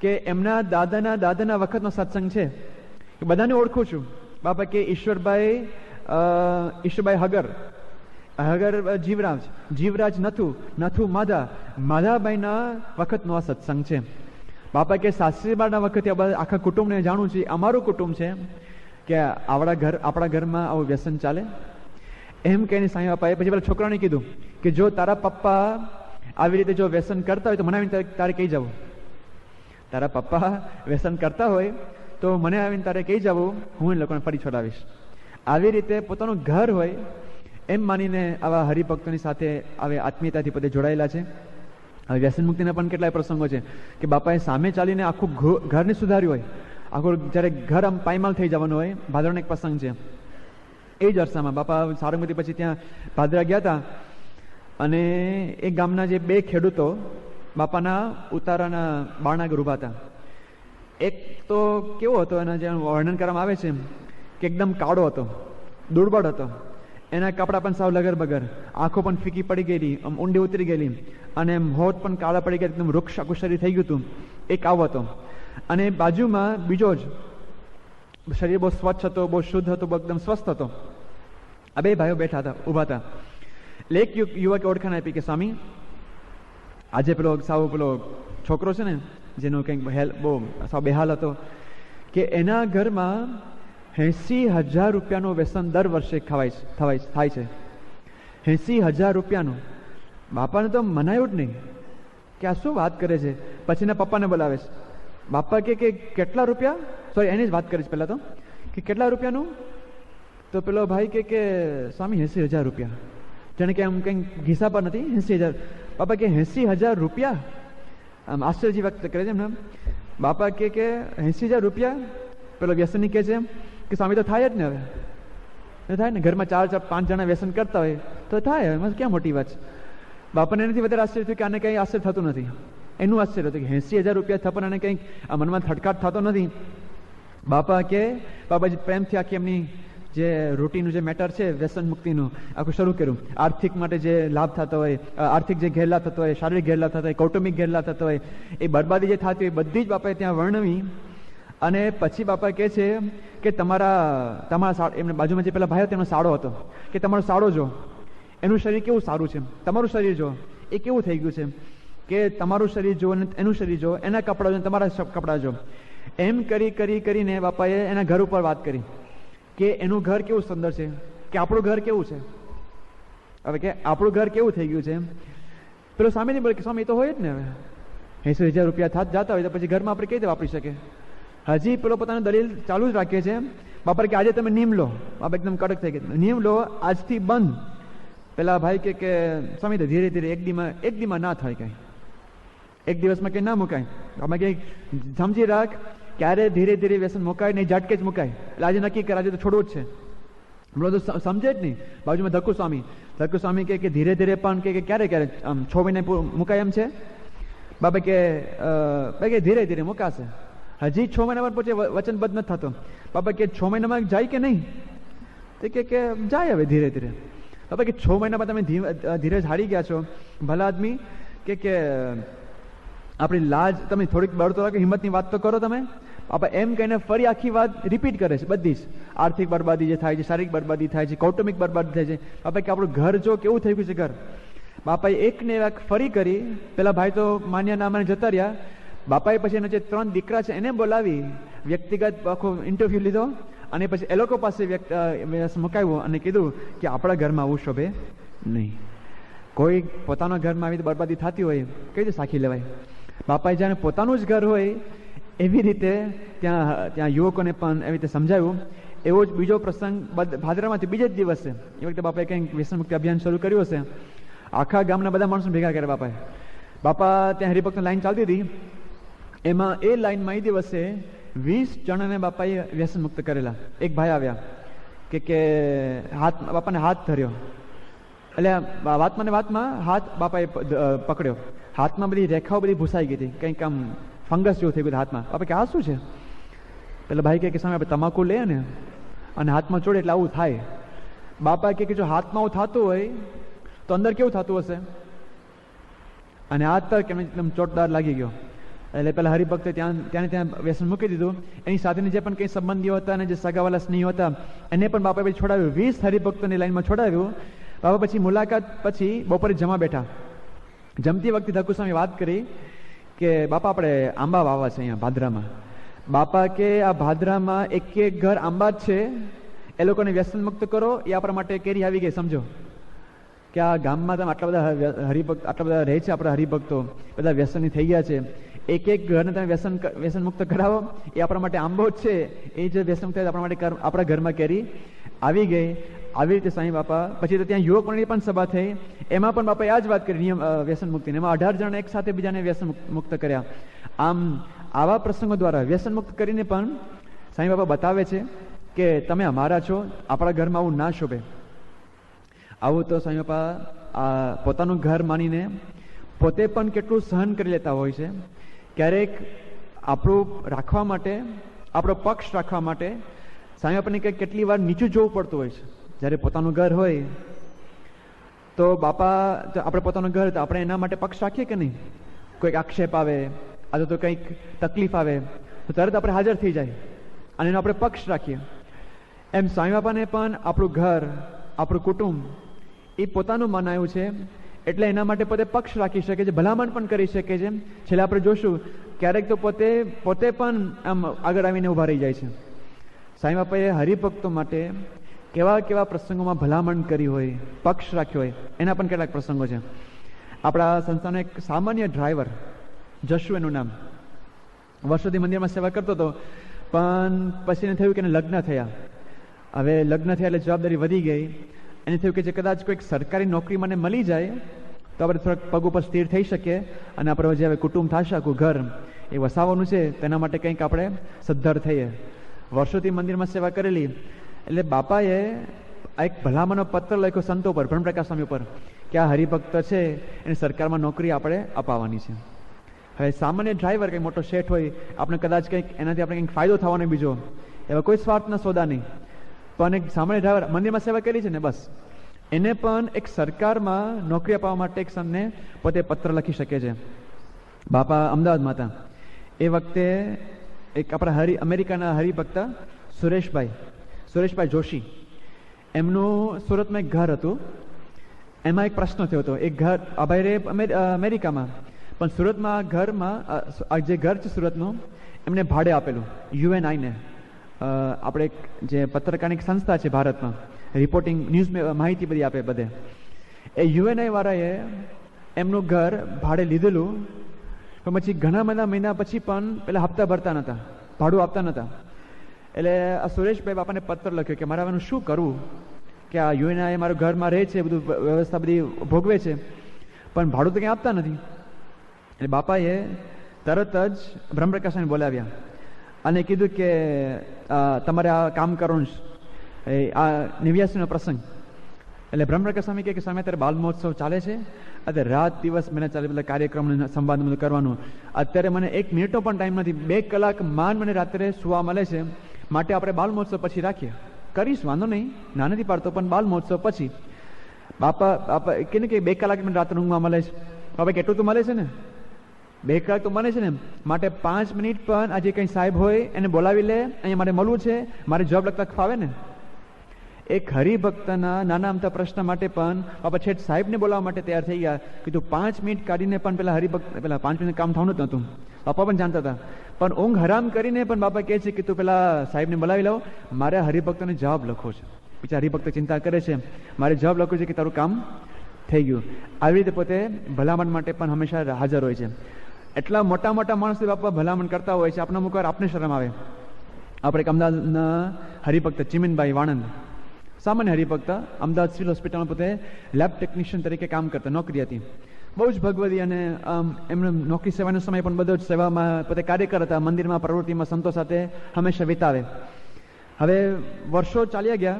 [SPEAKER 1] કે એમના દાદાના વખતનો સત્સંગ છે, કે બધાને ઓળખું છું. બાપા કે ઈશ્વરભાઈ હગર જીવરાજ નથુ માધાભાઈના વખતનો આ સત્સંગ છે. બાપા કે સાસરીબાના વખતે આખા કુટુંબને જાણું છું, અમારું કુટુંબ છે, કે આપણા ઘરમાં આવું વ્યસન ચાલે? એમ કહીને સાંઈ બાપાએ પછી પેલા છોકરાને કીધું કે જો તારા પપ્પા આવી રીતે જો વ્યસન કરતા હોય તો મને આવીને તારે કહી જવું. તારા પપ્પા વ્યસન કરતા હોય તો મને આવીને તારે કહી જવું, હું એ લોકોને ફરી છોડાવીશ. આવી રીતે પોતાનું ઘર હોય એમ માનીને આવા હરિભક્તોની સાથે આવી આત્મીયતાથી પોતે જોડાયેલા છે. હવે વ્યસન મુક્તિના પણ કેટલાય પ્રસંગો છે કે બાપાએ સામે ચાલીને આખું ઘરને સુધાર્યું હોય. આખું જ્યારે ઘર આમ પાયમાલ થઈ જવાનું હોય. ભાદરવાનો એક પ્રસંગ છે. એ જ અરસામાં બાપા સારંગપતિ પછી ત્યાં ભાદરા ગયા હતા અને એક ગામના જે 2 ખેડૂતો બાપાના ઉતારાના બારણાગર ઉભા હતા. એક તો કેવો હતો, એના જે વર્ણન કરવામાં આવે છે કે એકદમ કાળો હતો, દુર્બળ હતો, એના કપડાં પણ સાવ લગર બગર, આંખો પણ ફીકી પડી ગયેલી, આમ ઊંડી ઉતરી ગયેલી, અને હોઠ પણ કાળા પડી ગયા, એકદમ વૃક્ષ આખું શરીર થઈ ગયું હતું. એક આવો હતો. અને બાજુમાં બીજો જ શરીર બહુ સ્વચ્છ હતો, બહુ શુદ્ધ હતો, એકદમ સ્વસ્થ હતો. આ બે ભાઈઓ બેઠા હતા, ઊભા હતા. એટલે એક યુવકે ઓળખાણ આપી કે સ્વામી, આજે પેલો છોકરો છે ને જેનો કંઈક બહુ સાવ બેહાલ હતો, કે એના ઘરમાં 80,000 રૂપિયાનું વ્યસન દર વર્ષે થાય છે. 80,000 રૂપિયાનું. બાપાને તો મનાયું જ નહીં કે આ શું વાત કરે છે. પછી એના પપ્પાને બોલાવે છે. બાપા કે કેટલા રૂપિયા, સોરી એની જ વાત કરે છે પહેલાં તો, કે કેટલા રૂપિયાનું? તો પેલો ભાઈ કે સ્વામી 80,000 રૂપિયા. જાણે કે આમ કંઈક ઘીસા પર નથી. 80,000. બાપા કે 80,000 રૂપિયા? આમ આશ્ચર્ય વ્યક્ત કરે છે એમને. બાપા કે 80,000 રૂપિયા? પેલો વ્યસની કહે છે કે સ્વામી તો થાય જ ને, હવે થાય ને, ઘરમાં 4-5 જણા વ્યસન કરતા હોય તો થાય, એમાં ક્યાં મોટી વાત છે. બાપાને એનાથી વધારે આશ્ચર્ય થયું કે આને કંઈ આશ્ચર્ય થતું નથી. એનું આશ્ચર્ય હતું કે 80,000 રૂપિયા થતા આને કંઈક મનમાં થટકાટ થતો નથી. બાપાજી પ્રેમથી આખી એમની જે રૂટીનનું જે મેટર છે વ્યસન મુક્તિનું આખું શરૂ કર્યું. આર્થિક માટે જે લાભ થતો હોય, આર્થિક જે ગેરલાભ થતો હોય, શારીરિક ગેરલાભ થતો હોય, કૌટુંબિક ગેરલાભ થતો હોય, એ બરબાદી જે થતી હોય બધી જ બાપાએ ત્યાં વર્ણવી. અને પછી બાપા કહે છે કે તમારા એમને બાજુમાં જે પેલા ભાઈ હતો એનો સાડો હતો, કે તમારો સાડો જો, એનું શરીર કેવું સારું છે, તમારું શરીર જો એ કેવું થઈ ગયું છે, કે તમારું શરીર જો અને એનું શરીર જો, એના કપડાં જો તમારા કપડાં જો. એમ કરીને બાપાએ એના ઘર ઉપર વાત કરી કે એનું ઘર કેવું સુંદર છે, કે આપણું ઘર કેવું છે. હવે કે આપણું ઘર કેવું થઈ ગયું છે. પેલો સામે નહીં બોલે કે સ્વામી એ તો હોય જ ને, હવે 80,000 રૂપિયા જતા હોય તો પછી ઘરમાં આપણે કઈ રીતે વાપરી શકે. હજી પેલો પોતાનું દલીલ ચાલુ જ રાખે છે. બાપા કે આજે તમે નિયમ લો. બાપા એકદમ કડક થઈ ગયા, નિયમ લો, આજથી બંધ. પેલા ભાઈ કે સ્વામી તો ધીરે ધીરે એક દીમાં ના થાય, કઈ એક દિવસમાં કઈ ના મુકાય. અમે કઈ સમજી રાખ, ક્યારે ધીરે ધીરે વ્યસન મુકાય નહીં, ઝાટકે જ મુકાય. એટલે આજે નક્કી કરે આજે તો છોડવું જ છે. હમણાં તો સમજે જ નહીં. બાજુમાં ધક્કુ સ્વામી કે ધીરે ધીરે પણ કે ક્યારે આમ 6 મહિને મુકાય એમ છે. બાપા કે ધીરે ધીરે મુકાશે. હજી 6 મહિના પછી વચનબદ્ધ નથી થતો. બાપા કે 6 મહિનામાં જાય કે નહીં? તો કે જાય હવે ધીરે ધીરે. બાપા કે 6 મહિનામાં તમે ધીરે હારી ગયા છો, ભલા આદમી, કે આપણી લાજ તમે થોડીક બળતો રાખો, હિંમતની વાત તો કરો તમે. બાપા એમ કહીને ફરી આખી વાત રિપીટ કરે છે બધી જ. આર્થિક બરબાદી જે થાય છે, શારીરિક બરબાદી થાય છે, કૌટુંબિક બરબાદી થાય છે. બાપા કે આપણું ઘર જો કેવું થઈ ગયું છે ઘર. બાપાએ એકને એક ફરી કરી. પેલા ભાઈ તો માન્યા ના માને જતા રહ્યા. બાપાએ પછી એના જે 3 દીકરા છે એને બોલાવી, વ્યક્તિગત આખો ઇન્ટરવ્યુ લીધો અને પછી એ લોકો પાસે મુકાવ્યું અને કીધું કે આપણા ઘરમાં આવું શોભે નહીં. કોઈ પોતાના ઘરમાં આવી બરબાદી થતી હોય કઈ રીતે સાખી લેવાય. બાપાએ જાણે પોતાનું જ ઘર હોય એવી રીતે ત્યાં યુવકોને પણ એવી રીતે સમજાવ્યું. એવો જ બીજો પ્રસંગ ભાદરામાંથી બીજે જ દિવસે એ વખતે બાપાએ કંઈક વ્યસન મુક્તિ અભિયાન શરૂ કર્યું હશે. આખા ગામના બધા માણસો ભેગા કર્યા બાપાએ. બાપા ત્યાં હરિભક્તની લાઈન ચાલતી હતી. એમાં એ લાઈનમાં એ દિવસે 20 જણાને બાપાએ વ્યસન મુક્ત કરેલા. એક ભાઈ આવ્યા કે બાપાને હાથ ધર્યો. એટલે વાતમાં હાથ બાપાએ પકડ્યો. હાથમાં બધી રેખાઓ બધી ભૂસાઈ ગઈ હતી, કંઈક આમ ફંગસ જેવું થઈ ગયું હાથમાં. બાપા કે આ શું છે? પેલા ભાઈ કે સામે આપણે તમાકુ લે ને અને હાથમાં ચોડે એટલે આવું થાય. બાપા કે જો હાથમાં આવું થતું હોય તો અંદર કેવું થતું હશે. અને આ તક એમ એકદમ ચોટદાર લાગી ગયો. એટલે પેલા હરિભક્તે ત્યાં વ્યસન મૂકી દીધું. એની સાથેની જે પણ કંઈ સંબંધીઓ હતા અને જે સગાવાલા સ્નેહીઓ હતા એને પણ બાપાએ પછી છોડાવ્યું. 20 હરિભક્તોની લાઈનમાં છોડાવ્યું. બાપા પછી મુલાકાત પછી બપોરે જમા બેઠા. જમતી વખતે ધક્કુ સ્વામી વાત કરી કે બાપા આપણે આંબા વાવવા છે અહીંયા ભાદરામાં. બાપા કે આ ભાદરામાં એક ઘર આંબા જ છે, એ લોકોને વ્યસન મુક્ત કરો, એ આપણા માટે કેરી આવી ગઈ. સમજો કે આ ગામમાં તમે આટલા બધા રહે છે, આપણા હરિભક્તો બધા વ્યસની થઈ ગયા છે. એક ઘરને તમે વ્યસન મુક્ત કરાવો, એ આપણા માટે આંબો જ છે. એ જે વ્યસન મુક્ત આપણા માટે આપણા ઘરમાં કેરી આવી ગઈ. આવી રીતે સાંઈ બાપા પછી તો ત્યાં યુવક મંડળની પણ સભા થઈ. એમાં પણ બાપાએ આ જ વાત કરી નિયમ વ્યસન મુક્તિ. એમાં 18 જણ એક સાથે બીજાને વ્યસન મુક્ત કર્યા. આમ આવા પ્રસંગો દ્વારા વ્યસન મુક્ત કરીને પણ સાંઈ બાપા બતાવે છે કે તમે અમારા છો, આપણા ઘરમાં આવું ના શોભે. આવું તો સાંઈ બાપા પોતાનું ઘર માનીને પોતે પણ કેટલું સહન કરી લેતા હોય છે. ક્યારેક આપણું રાખવા માટે, આપણો પક્ષ રાખવા માટે સાંઈ બાપાને કેટલી વાર નીચું જોવું પડતું હોય છે. જ્યારે પોતાનું ઘર હોય તો બાપા, આપણે પોતાનું ઘર તો આપણે એના માટે પક્ષ રાખીએ કે નહીં. કોઈક આક્ષેપ આવે, આ તો કંઈક તકલીફ આવે તો તરત આપણે હાજર થઈ જાય અને એનો આપણે પક્ષ રાખીએ. એમ સાંઈ બાપાને પણ આપણું ઘર આપણું કુટુંબ એ પોતાનું મનાયું છે એટલે એના માટે પોતે પક્ષ રાખી શકે છે, ભલામણ પણ કરી શકે છે. છેલ્લે આપણે જોશું ક્યારેક તો પોતે પણ આમ આગળ આવીને ઊભા રહી જાય છે. સાંઈ બાપાએ હરિભક્તો માટે કેવા કેવા પ્રસંગોમાં ભલામણ કરી હોય, પક્ષ રાખ્યો હોય, એના પણ કેટલાક પ્રસંગો છે. આપણા સંસ્થાનો એક સામાન્ય ડ્રાઈવર, જશુ એનું નામ, વર્ષોથી મંદિરમાં સેવા કરતો હતો, પણ પછી એને થયું કે એને લગ્ન થયા. હવે લગ્ન થયા એટલે જવાબદારી વધી ગઈ. એને થયું કે જે કદાચ કોઈક સરકારી નોકરી મને મળી જાય તો આપણે થોડાક પગ ઉપર સ્થિર થઈ શકીએ અને આપણે જે હવે કુટુંબ થશે, આખું ઘર એ વસાવવાનું છે, તેના માટે કંઈક આપણે સદ્ધર થઈએ. વર્ષોથી મંદિરમાં સેવા કરેલી એટલે બાપાએ એક ભલામણનો પત્ર લખ્યો સંતો પર, બ્રહ્મપ્રકાશ સ્વામી ઉપર, કે આ હરિભક્ત છે એને સરકારમાં નોકરી આપણે અપાવવાની છે. હવે સામાન્ય ડ્રાઈવર કંઈક મોટો શેઠ હોય, આપણે કદાચ કંઈક એનાથી આપણે કંઈક ફાયદો થવાનો બીજો, એવા કોઈ સ્વાર્થના સોદા નહીં, પણ એક સામાન્ય ડ્રાઈવર મંદિરમાં સેવા કરી છે ને, બસ એને પણ એક સરકારમાં નોકરી અપાવવા માટે એક સમને પોતે પત્ર લખી શકે છે. બાપા અમદાવાદમાં હતા એ વખતે એક આપણા અમેરિકાના હરિભક્ત સુરેશભાઈ જોશી, એમનું સુરતમાં એક ઘર હતું. એમાં એક પ્રશ્ન થયો હતો. એક ઘર આ ભાઈ રે અમેરિકામાં, પણ સુરતમાં ઘરમાં આ જે ઘર છે સુરતનું એમને ભાડે આપેલું UNI-ને. આપણે જે પત્રકારની સંસ્થા છે ભારતમાં, રિપોર્ટિંગ ન્યૂઝ માહિતી બધી આપે બધે. એ UNI વાળાએ એમનું ઘર ભાડે લીધેલું, પણ પછી ઘણા બધા મહિના પછી પણ પેલા હપ્તા ભરતા નહોતા, ભાડું આપતા નહોતા. એટલે આ સુરેશભાઈ બાપાને પત્ર લખ્યો કે મારે આનું શું કરવું, કે આ UNI મારું ઘરમાં રહે છે, બધું વ્યવસ્થા બધી ભોગવે છે, પણ ભાડું તો કંઈ આપતા નથી. એટલે બાપાએ તરત જ બ્રહ્મપ્રકાશને બોલાવ્યા અને કીધું કે તમારે આ કામ કરવાનું છે, આ 89નો પ્રસંગ. એટલે બ્રહ્મપ્રકાશ સ્વામી કહે કે સ્વામી અત્યારે બાલ મહોત્સવ ચાલે છે, અત્યારે રાત દિવસ મહિના ચાલે, બધા કાર્યક્રમ સંવાદ બધું કરવાનું, અત્યારે મને 1 મિનિટનો પણ ટાઈમ નથી, 2 કલાક માંડ મને રાત્રે સુવા મળે છે, માટે આપણે બાલ મહોત્સવ પછી રાખીએ. કરીશ, વાંધો નહીં, ના નથી પાડતો, પણ બાલ મહોત્સવ પછી. બાપા કે ને કે 2 કલાક મને રાત્રે ઊંઘમાં મળે છે. બાપા કેટલું તો મળે છે ને, 2 કલાક તો મળે છે ને, માટે 5 મિનિટ પણ આજે કંઈ સાહેબ હોય એને બોલાવી લે, અહીંયા મારે મળવું છે, મારે જવાબ લખતા ફાવે ને. એક હરિભક્તના નાના અમથા પ્રશ્ન માટે પણ બાપા છેટ સાહેબને બોલાવવા માટે તૈયાર થઈ ગયા. કીધું 5 મિનિટ કાઢીને પણ પેલા હરિભક્ત પેલા 5 મિનિટ કામ થવાનું જ નહોતું, બાપા પણ જાણતા હતા, પણ ઊંઘ હરામ કરીને પણ બાપા કહે છે કે તું પેલા સાહેબને બોલાવી લો, મારે હરિભક્તને જવાબ લખવો છે. બીજા હરિભક્ત ચિંતા કરે છે, મારે જવાબ લખવું છે કે તારું કામ થઈ ગયું. આવી રીતે પોતે ભલામણ માટે પણ હંમેશા હાજર હોય છે. એટલા મોટા મોટા માણસો બાપા ભલામણ કરતા હોય છે, આપણા અમુક વાર આપને શરમ આવે. આપણે એક અમદાવાદના હરિભક્ત ચિમનભાઈ વાણંદ, સામાન્ય હરિભક્ત, અમદાવાદ સિવિલ હોસ્પિટલમાં પોતે લેબ ટેકનિશિયન તરીકે કામ કરતા, નોકરી હતી, બહુ જ ભગવદી, અને એમનો નોકરી સેવાનો સમય પણ બધો જ સેવામાં પોતે કાર્યકર હતા, મંદિરમાં પ્રવૃત્તિમાં સંતો સાથે હંમેશા વિતાવે. હવે વર્ષો ચાલ્યા ગયા,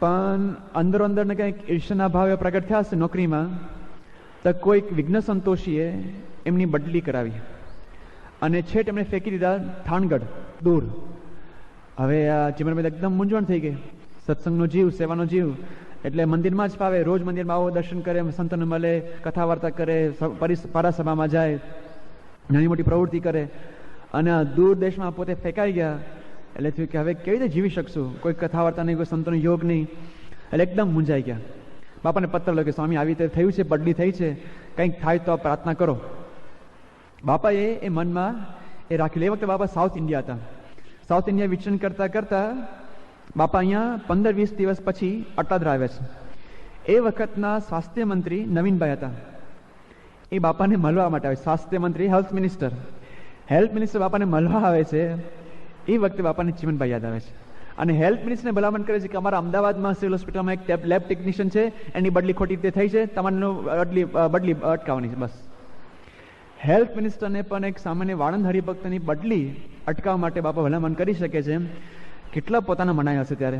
[SPEAKER 1] પણ અંદરો અંદરને કંઈક ઈર્ષ્યાના ભાવે પ્રગટ થયા હશે નોકરીમાં, તો કોઈક વિઘ્ન સંતોષીએ એમની બદલી કરાવી અને છેટ એમને ફેંકી દીધા થાણગઢ દૂર. હવે આ ચિમનભાઈ એકદમ મૂંઝવણ થઈ ગઈ. સત્સંગનો જીવ, સેવાનો જીવ, એટલે મંદિરમાં જ ફાવે, રોજ મંદિરમાં આવો, દર્શન કરે, સંતોને મળે, કથા વાર્તા કરે, પારાસભામાં જાય, નાની મોટી પ્રવૃત્તિ કરે, અને દૂર દેશમાં પોતે ફેંકાઈ ગયા. એટલે થયું કે હવે કેવી રીતે જીવી શકશું, કોઈ કથા વાર્તા નહીં, કોઈ સંતોનો યોગ નહીં. એટલે એકદમ મૂંઝાઈ ગયા. બાપાને પત્ર લખ્યો, સ્વામી આવી રીતે થયું છે, બદલી થઈ છે, કંઈક થાય તો પ્રાર્થના કરો. બાપાએ એ મનમાં એ રાખેલું. એ વખતે બાપા સાઉથ ઇન્ડિયા હતા. સાઉથ ઇન્ડિયા વિચરણ કરતા કરતા બાપા અહીંયા 15-20 દિવસ પછી અટાદરા આવ્યા છે. એ વખતના સ્વાસ્થ્ય મંત્રી નવીનભાઈ હતા. એ બાપાને મળવા માટે આવે, સ્વાસ્થ્ય મંત્રી, હેલ્થ મિનિસ્ટર બાપાને મળવા આવે છે. એ વખતે બાપાને ચિમનભાઈ યાદ આવે છે, અને હેલ્થ મિનિસ્ટરને ભલામણ કરે છે કે અમારા અમદાવાદમાં સિવિલ હોસ્પિટલમાં એક લેબ ટેકનિશિયન છે, એની બદલી ખોટી રીતે થઈ છે, તમારે બદલી અટકાવવાની છે. બસ હેલ્થ મિનિસ્ટરને પણ એક સામાન્ય વાણંદ હરિભક્તની બદલી અટકાવવા માટે બાપા ભલામણ કરી શકે છે. કેટલા પોતાના મનાયા હશે ત્યારે,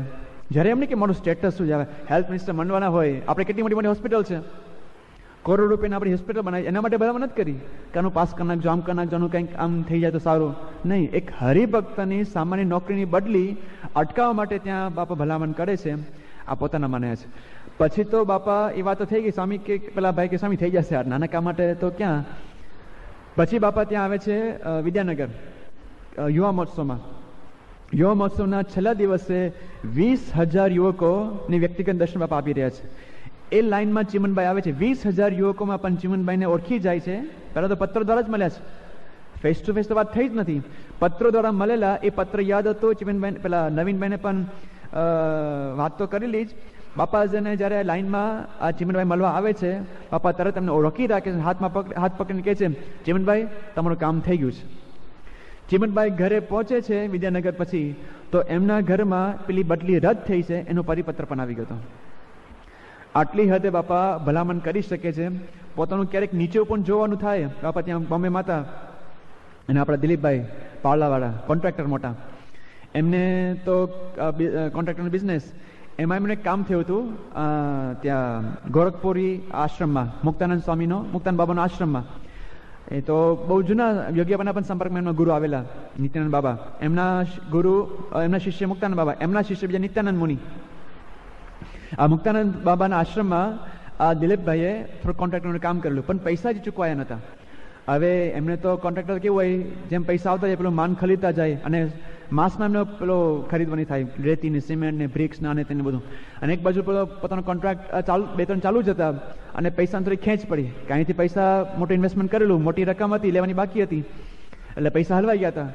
[SPEAKER 1] જ્યારે એમને કે મારું સ્ટેટસ શું છે. હેલ્થ મિનિસ્ટર માનવાના હોય, આપણે કેટલી મોટી મોટી હોસ્પિટલ છે, કરોડ રૂપિયાની આપણી હોસ્પિટલ બનાવી, એના માટે ભલામણ નથી કરી કે આનું પાસ કરી નાખજો, આમ કરી નાખજો, આનું કંઈક આમ થઈ જાય તો સારું નહીં. એક હરિભક્તની સામાન્ય નોકરીની બદલી અટકાવવા માટે ત્યાં બાપા ભલામણ કરે છે. આ પોતાના મનાયા છે. પછી તો બાપા એ વાત તો થઈ ગઈ, સ્વામી કે પેલા ભાઈ કે સ્વામી થઈ જશે, નાના કામ માટે તો ક્યાં. પછી બાપા ત્યાં આવે છે વિદ્યાનગર યુવા મહોત્સવમાં. યુવા મહોત્સવના છેલ્લા દિવસે 20,000 યુવકોને વ્યક્તિગત દર્શન બાપા આપી રહ્યા છે. એ લાઈનમાં ચીમનભાઈ આવે છે. 20,000 યુવકોમાં પણ ચીમનભાઈને ઓળખી જાય છે. પહેલા તો પત્ર દ્વારા જ મળ્યા છે, ફેસ ટુ ફેસ તો વાત થઈ જ નથી. પત્રો દ્વારા મળેલા. એ પત્ર યાદ હતો ચીમનભાઈ, પેલા નવીનભાઈને પણ વાત તો કરેલી જ. બાપાજીને જ્યારે લાઈનમાં આ ચીમનભાઈ મળવા આવે છે, બાપા તરત એમને ઓળખી રાખે છે, હાથ પકડીને કહે છે, ચીમનભાઈ તમારું કામ થઈ ગયું છે. ચીમનભાઈ ઘરે પહોંચે છે વિદ્યાનગર પછી, તો એમના ઘરમાં પેલી બદલી રદ થઈ છે એનો પરિપત્ર પણ આવી ગયો હતો. આટલી હદે બાપા ભલામણ કરી શકે છે. પોતાનું ક્યારેક નીચે પણ જોવાનું થાય. બાપા ત્યાં બોમ્બે માતા અને આપણા દિલીપભાઈ પાવલાવાળા કોન્ટ્રાક્ટર મોટા, એમને તો કોન્ટ્રાક્ટરનો બિઝનેસ, એમાં એમને કામ થયું હતું ત્યાં ગોરખપુરી આશ્રમમાં, મુક્તાનંદ સ્વામીનો, મુક્તાનંદ બાબાનો આશ્રમમાં. એ તો બહુ જૂના યોગ્યપાના પણ સંપર્કમાં એમના ગુરુ આવેલા, નિત્યાનંદ બાબા. એમના ગુરુ, એમના શિષ્ય મુક્તાનંદ બાબા, એમના શિષ્ય બીજા નિત્યાનંદ મુનિ. આ મુક્તાનંદ બાબાના આશ્રમમાં આ દિલીપભાઈએ થોડું કોન્ટ્રાક્ટરનું કામ કરેલું, પણ પૈસા જ ચૂકવાયા નહોતા. હવે એમને તો કોન્ટ્રાક્ટર કેવું હોય, જેમ પૈસા આવતા જાય પેલું માન ખરીદતા જાય, અને માસમાં એમને પેલો ખરીદવાની થાય, રેતીને, સિમેન્ટ ને, બ્રિક્સ ને, આને તેને બધું. અને એક બાજુ પેલો પોતાનો કોન્ટ્રાક્ટ બે ત્રણ ચાલુ જ હતા, અને પૈસાની થોડી ખેંચ પડી. અહીંથી પૈસા મોટું ઇન્વેસ્ટમેન્ટ કરેલું, મોટી રકમ હતી, લેવાની બાકી હતી, એટલે પૈસા હલવાઈ ગયા હતા.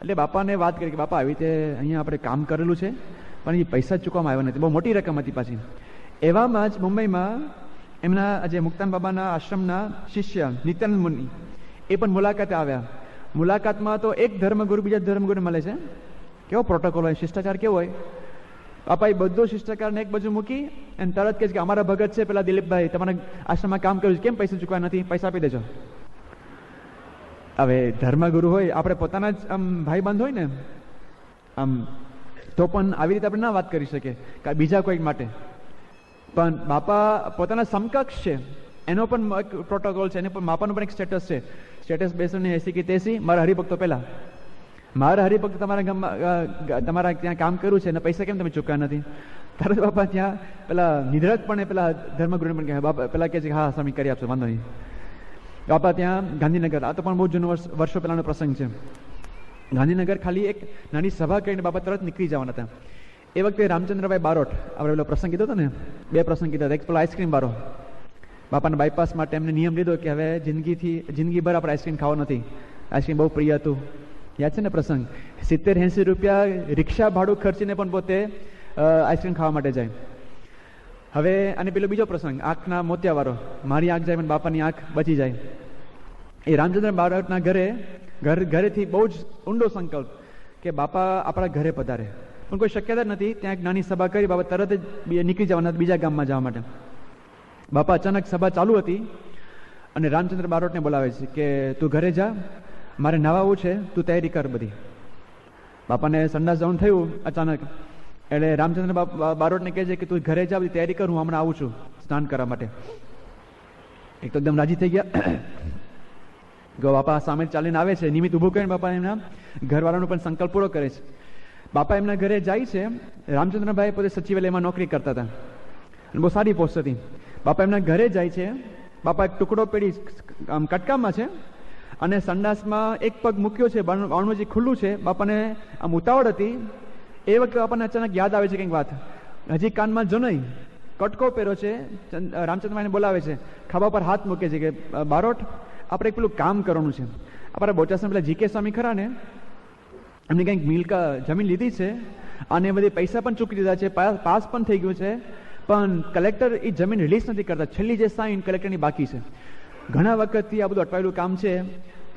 [SPEAKER 1] એટલે બાપાને વાત કરી કે બાપા આવી રીતે અહીંયા આપણે કામ કરેલું છે, પણ એ પૈસા જ ચૂકવામાં આવ્યા નથી, બહુ મોટી રકમ હતી પાછી. એવામાં જ મુંબઈમાં એમના જે મુક્તાન બાબાના આશ્રમના શિષ્ય નિત્યાનંદ મુનિ એ પણ મુલાકાતે આવ્યા. મુલાકાતમાં તો એક ધર્મગુરુ બીજા ધર્મગુરુને મળે છે. કેવો પ્રોટોકોલ હોય, શિષ્ટાચાર કેવો હોય. બાપા એ બધો શિષ્ટાચારને એક બાજુ મૂકી અને તરત કહે છે કે અમારા ભગત છે પેલા દિલીપભાઈ, તમારા આશ્રમમાં કામ કર્યું છે, કેમ પૈસા ચૂકવા નથી, પૈસા આપી દેજો. હવે ધર્મગુરુ હોય, આપણે પોતાના જ આમ ભાઈ બંધ હોય ને આમ, તો પણ આવી રીતે આપણે ના વાત કરી શકીએ બીજા કોઈ માટે. પણ બાપા પોતાના સમકક્ષ છે, એનો પણ એક પ્રોટોકોલ છે, એને પણ બાપાનું પણ એક સ્ટેટસ છે. સ્ટેટસ બેસીને એસી કે તેસી, મારા હરિભક્તો પહેલા, મારા હરિભક્ત તમારા ગામમાં તમારા ત્યાં કામ કર્યું છે અને પૈસા કેમ તમે ચૂકવ્યા નથી. તરત બાપા ત્યાં પેલા નિધડક પણ પેલા ધર્મગુરુને પણ કહે, બાપા પેલા કહે છે હા સ્વામી કરી આપશો, વાંધો નહીં. બાપા ત્યાં ગાંધીનગર, આ તો પણ બહુ જૂનું વર્ષો પહેલાનો પ્રસંગ છે. ગાંધીનગર ખાલી એક નાની સભા કરીને બાપા તરત નીકળી જવાના હતા. એ વખતે રામચંદ્રભાઈ બારોટ, આપણે પેલો પ્રસંગ કીધો હતો ને, બે પ્રસંગ કીધા હતા. એક પેલો આઈસ્ક્રીમ વાળો, બાપાના બાયપાસ માટે એમને નિયમ લીધો કે હવે જિંદગીભર આપણે આઈસ્ક્રીમ ખાવો નથી. આઈસ્ક્રીમ બહુ પ્રિય હતું, યાદ છે ને પ્રસંગ. 70-80 રૂપિયા રિક્ષા ભાડું ખર્ચીને પણ પોતે આઈસ્ક્રીમ ખાવા માટે જાય. હવે અને પેલો બીજો પ્રસંગ, આંખના મોતિયાવાળો, મારી આંખ જાય પણ બાપાની આંખ બચી જાય. એ રામચંદ્ર બારોટના ઘરેથી બહુ જ ઊંડો સંકલ્પ કે બાપા આપણા ઘરે પધારે, પણ કોઈ શક્યતા નથી. ત્યાં એક નાની સભા કરી, બાપા તરત જ નીકળી જવાના બીજા ગામમાં જવા માટે. બાપા અચાનક સભા ચાલુ હતી અને રામચંદ્ર બારોટને બોલાવે છે કે તું ઘરે જા, મારે નવાવું છે, તું તૈયારી કર બધી. બાપાને સંડાસ જવાનું થયું અચાનક, એટલે રામચંદ્ર બારોટને કહે છે કે તું ઘરે જા, બધી તૈયારી કર, હું હમણાં આવું છું સ્નાન કરવા માટે. એક તો એકદમ રાજી થઈ ગયા. બાપા સામે ચાલીને આવે છે, નિમિત્ત ઊભું કરીને બાપા એમના ઘરવાળાનો પણ સંકલ્પ પૂરો કરે છે. બાપા એમના ઘરે જાય છે. રામચંદ્રભાઈ પોતે સચિવાલયમાં નોકરી કરતા હતા, બહુ સારી પોસ્ટ હતી. બાપા એમના ઘરે જાય છે. બાપા એક ટુકડો પેઢી આમ કટકામાં છે અને સંડાસમાં એક પગ મૂક્યો છે, બારણું જે ખુલ્લું છે. બાપાને આમ ઉતાવળ હતી. એ વખતે બાપાને અચાનક યાદ આવે છે કંઈક વાત, હજી કાનમાં જનઈ કટકો પહેર્યો છે. રામચંદ્રભાઈને બોલાવે છે, ખાબા પર હાથ મૂકે છે કે બારોટ આપણે એક પેલું કામ કરવાનું છે. આપણા બોચાસના પેલા જીકે સ્વામી ખરા ને, એમની કંઈક જમીન લીધી છે અને બધી પૈસા પણ ચૂકી દીધા છે, પાસ પણ થઈ ગયું છે, પણ કલેક્ટર એ જમીન રિલીઝ નથી કરતા. છેલ્લી જે સાઈન કલેક્ટરની બાકી છે. ઘણા વખતથી આ બધું અટવાયેલું કામ છે.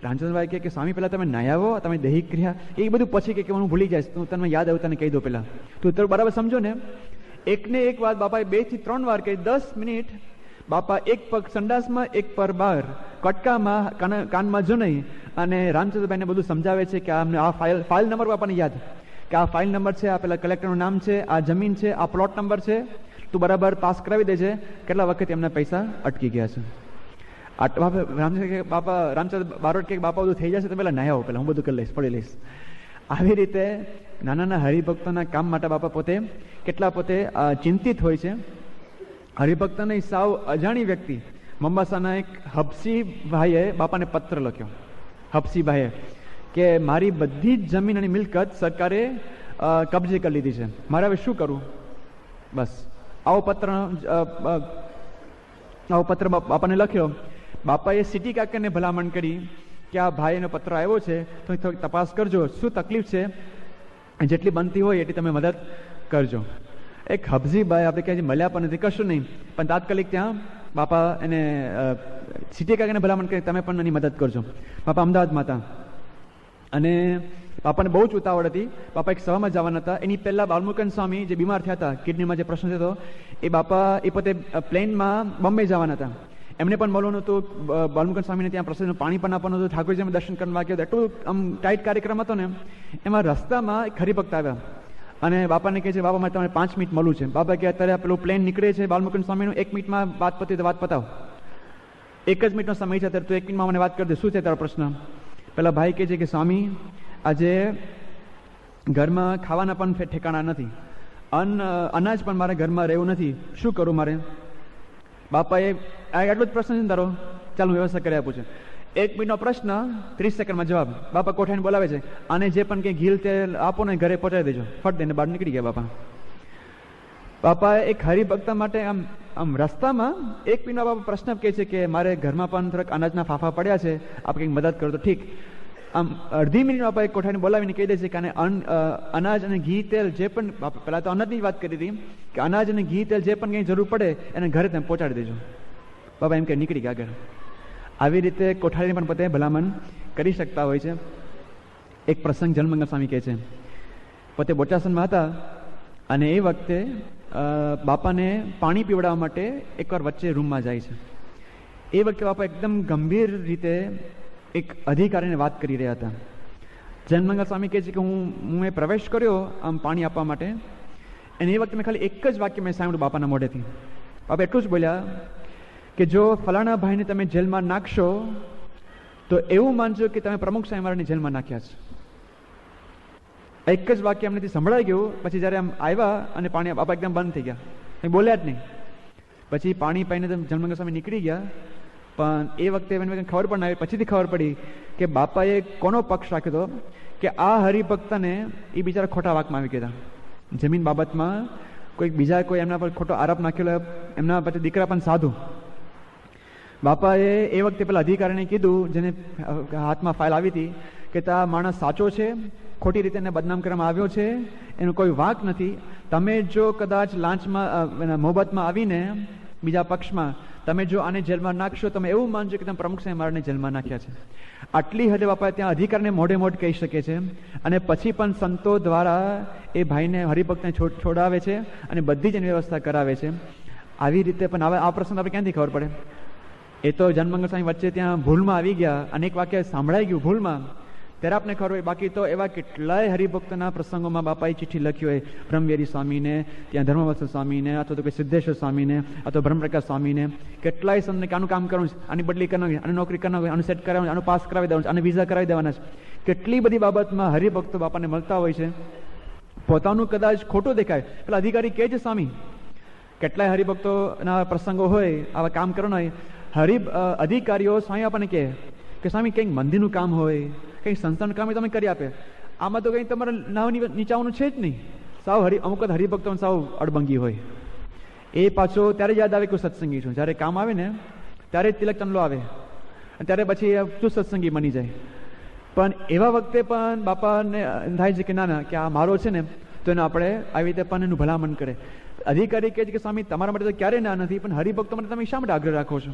[SPEAKER 1] રામચંદ્રભાઈ કહે કે સ્વામી પહેલાં તમે નાહ્યા આવો, તમે દૈહિક ક્રિયા એ બધું પછી કે હું ભૂલી જાય, તું તને યાદ આવ્યું તને કહી દો પહેલાં, તું તો બરાબર સમજો ને. એકને એક વાત બાપાએ 2 થી 3 વાર કહી. 10 મિનિટ બાપા એક પગ સંડાસમાં, એક પર બહાર કટકામાં, કાનમાં જનઈ, અને રામચંદ્રભાઈને બધું સમજાવે છે કે આ ફાઇલ નંબર બાપાને યાદ કે આ ફાઇલ નંબર છે, આ પેલા કલેક્ટરનું નામ છે, આ જમીન છે, આ પ્લોટ નંબર છે, તું બરાબર પાસ કરાવી દેજે. કેટલા વખત એમના પૈસા અટકી ગયા છે. રામચંદ્ર બારોટ કે બાપા બધું થઈ જશે તો પેલા નાહ્યા હો, પેલા હું બધું કરી લઈશ, પડી લઈશ. આવી રીતે નાના હરિભક્તોના કામ માટે બાપા પોતે કેટલા પોતે ચિંતિત હોય છે. હરિભક્તને સાવ અજાણી વ્યક્તિ મોમ્બાસાના એક હબસી ભાઈએ બાપાને પત્ર લખ્યો. હબસી ભાઈએ કે મારી બધી જ જમીન અને મિલકત સરકારે કબજે કરી લીધી છે, મારે હવે શું કરવું? બસ આવો પત્ર બાપાને લખ્યો. બાપાએ સિટી કાકાને ભલામણ કરી કે આ ભાઈનો પત્ર આવ્યો છે તો થોડીક તપાસ કરજો, શું તકલીફ છે, જેટલી બનતી હોય એટલી તમે મદદ કરજો. એક હબજીભાઈ આપણે ક્યાંય મળ્યા પણ નથી, કશું નહીં, પણ તાત્કાલિક ત્યાં બાપા એને સિટી કાકાને ભલામણ કરી તમે પણ એની મદદ કરજો. બાપા અમદાવાદમાં હતા અને બાપાને બહુ જ ઉતાવળ હતી. બાપા એક સભામાં જવાના હતા. એની પહેલાં બાલમુકુંદ સ્વામી જે બીમાર થયા હતા, કિડનીમાં જે પ્રશ્ન થયો, એ બાપા એ પોતે પ્લેનમાં બોમ્બે જવાના હતા. એમને પણ મળવાનું હતું. બાલમુકુંદ સ્વામીને ત્યાં પ્રસાદનું પાણી પણ આપવાનું હતું. ઠાકોરજીને દર્શન કરવા ગયા. એટલું આમ ટાઈટ કાર્યક્રમ હતો ને, એમાં રસ્તામાં એક હરિભક્ત આવ્યા અને બાપાને કહે છે, બાપા મારે તમારે 5 મિનિટ મળવું છે. બાપા કે અત્યારે પેલું પ્લેન નીકળે છે બાલમુકુંદ સ્વામીનું, 1 મિનિટમાં વાત પતી તો વાત પતાવ, 1 જ મિનિટનો સમય છે અત્યારે, તો 1 મિનિટમાં મને વાત કરી દે, શું છે તારો પ્રશ્ન? પેલા ભાઈ કહે છે કે સ્વામી આજે ઘરમાં ખાવાના પણ ઠેકાણા નથી, અનાજ પણ મારે ઘરમાં રહેવું નથી, શું કરું મારે? બાપાએ આટલો જ પ્રશ્ન છે તારો, ચાલ હું વ્યવસ્થા કરી આપું છું. 1 મિનિટનો પ્રશ્ન, 30 સેકન્ડમાં જવાબ. બાપા કોઠાઈને બોલાવે છે, આને જે પણ કંઈ ઘીલ તેલ આપો ને ઘરે પહોંચાડી દેજો. ફટ દઈને બહાર નીકળી ગયા બાપા. બાપા એક હરિભક્ત માટે આમ રસ્તામાં 1 મિનિટનો બાપા પ્રશ્ન કહે છે કે મારે ઘરમાં પણ થોડાક અનાજના ફાફા પડ્યા છે, આપ કંઈક મદદ કરો તો ઠીક. આમ અડધી મિનિટ બાપા એક કોઠાઈને બોલાવીને કહી દે છે કે અનાજ અને ઘી તેલ જે પણ, પહેલાં તો અનાજની જ વાત કરી હતી કે અનાજ અને ઘી તેલ જે પણ કંઈ જરૂર પડે એને ઘરે તમે પહોંચાડી દેજો. બાબા એમ કે નીકળી ગયા આગળ. આવી રીતે કોઠારીને પણ પોતે ભલામણ કરી શકતા હોય છે. એક પ્રસંગ જનમંગલ સ્વામી કહે છે, પોતે બોચાસનમાં હતા અને એ વખતે બાપાને પાણી પીવડાવવા માટે એકવાર વચ્ચે રૂમમાં જાય છે. એ વખતે બાપા એકદમ ગંભીર રીતે એક અધિકારીને વાત કરી રહ્યા હતા. જનમંગલ સ્વામી કહે છે કે હું એ પ્રવેશ કર્યો આમ પાણી આપવા માટે, અને એ વખતે મેં ખાલી એક જ વાક્ય મેં સાંભળ્યું બાપાના મોઢેથી. બાપા એટલું જ બોલ્યા કે જો ફલાણા ભાઈને તમે જેલમાં નાખશો તો એવું માનજો કે તમે પ્રમુખ સાંઈવાળાની જેલમાં નાખ્યા છે. એક જ વાક્ય એમનેથી સંભળાઈ ગયું. પછી જ્યારે આમ આવ્યા અને પાણી બાપા એકદમ બંધ થઈ ગયા, કંઈ બોલ્યા જ નહીં. પછી પાણી પાઈને જનમંગલ સ્વામી નીકળી ગયા. પણ એ વખતે એને ખબર પણ આવી, પછીથી ખબર પડી કે બાપાએ કોનો પક્ષ રાખ્યો હતો કે આ હરિભક્તને એ બિચારા ખોટા વાકમાં આવી ગયા. જમીન બાબતમાં બીજા કોઈ એમના પર ખોટો આરોપ નાખેલો, એમના પછી દીકરા પણ સાધુ. બાપાએ એ વખતે પેલા અધિકારીને કીધું, જેને હાથમાં ફાઇલ આવી હતી, કે આ માણસ સાચો છે, ખોટી રીતે એને બદનામ કરવામાં આવ્યો છે, એનો કોઈ વાંક નથી. તમે જો કદાચ લાંચમાં મોહબતમાં આવીને બીજા પક્ષમાં તમે જો આને જેલમાં નાખશો, તમે એવું માનજો કે તમે પ્રમુખ સાંઈવાળાને જેલમાં નાખ્યા છે. આટલી હદે બાપા ત્યાં અધિકારને મોઢે મોઢ કહી શકે છે. અને પછી પણ સંતો દ્વારા એ ભાઈને હરિભક્તને છોડાવે છે અને બધી જ એની વ્યવસ્થા કરાવે છે. આવી રીતે પણ હવે આ પ્રસંગ આપણે ક્યાંથી ખબર પડે? એ તો જનમંગલ સ્વામી વચ્ચે ત્યાં ભૂલમાં આવી ગયા, અનેક વાક્ય સાંભળાઈ ગયું ભૂલમાં, ત્યારે આપને ખબર હોય. બાકી તો એવા કેટલાય હરિભક્તના પ્રસંગોમાં બાપાએ ચિઠ્ઠી લખી હોય, બ્રહ્મવેરી સ્વામીને, ત્યાં ધર્મવત્સલ સ્વામીને, અથવા તો કોઈ સિદ્ધેશ્વર સ્વામીને, અથવા બ્રહ્મપ્રકાશ સ્વામીને, કેટલાય તમને કે આનું કામ કરવું છે, આની બદલી કરવાની, આની નોકરી કરવાની, આનું સેટ કરાવવાનું, આનું પાસ કરાવી દેવાનું, આને વિઝા કરાવી દેવાના છે. કેટલી બધી બાબતમાં હરિભક્તો બાપાને મળતા હોય છે. પોતાનું કદાચ ખોટું દેખાય, પેલા અધિકારી કહે છે સ્વામી, કેટલાય હરિભક્તોના પ્રસંગો હોય, આવા કામ કરવાના હોય, અધિકારીઓ સ્વામી આપણને કહે કે સ્વામી કંઈક મંદિરનું કામ હોય, કંઈક સંસ્થાનું કામ હોય તમે કરી આપે. આમાં તો કંઈ તમારે નાવ નીચાવાનું છે જ નહીં. સાવ અમુક વખત હરિભક્તો સાવ અડબંગી હોય. એ પાછો ત્યારે યાદ આવે કે સત્સંગી છું. જ્યારે કામ આવે ને ત્યારે તિલક ચંદલો આવે, અને ત્યારે પછી શું સત્સંગી બની જાય. પણ એવા વખતે પણ બાપાને થાય છે કે ના કે આ મારો છે ને, તો એને આપણે આવી રીતે પણ એનું ભલામણ કરે. અધિકારી કહે છે કે સ્વામી તમારા માટે તો ક્યારેય ના નથી, પણ હરિભક્તો માટે તમે શા માટે આગ્રહ રાખો છો?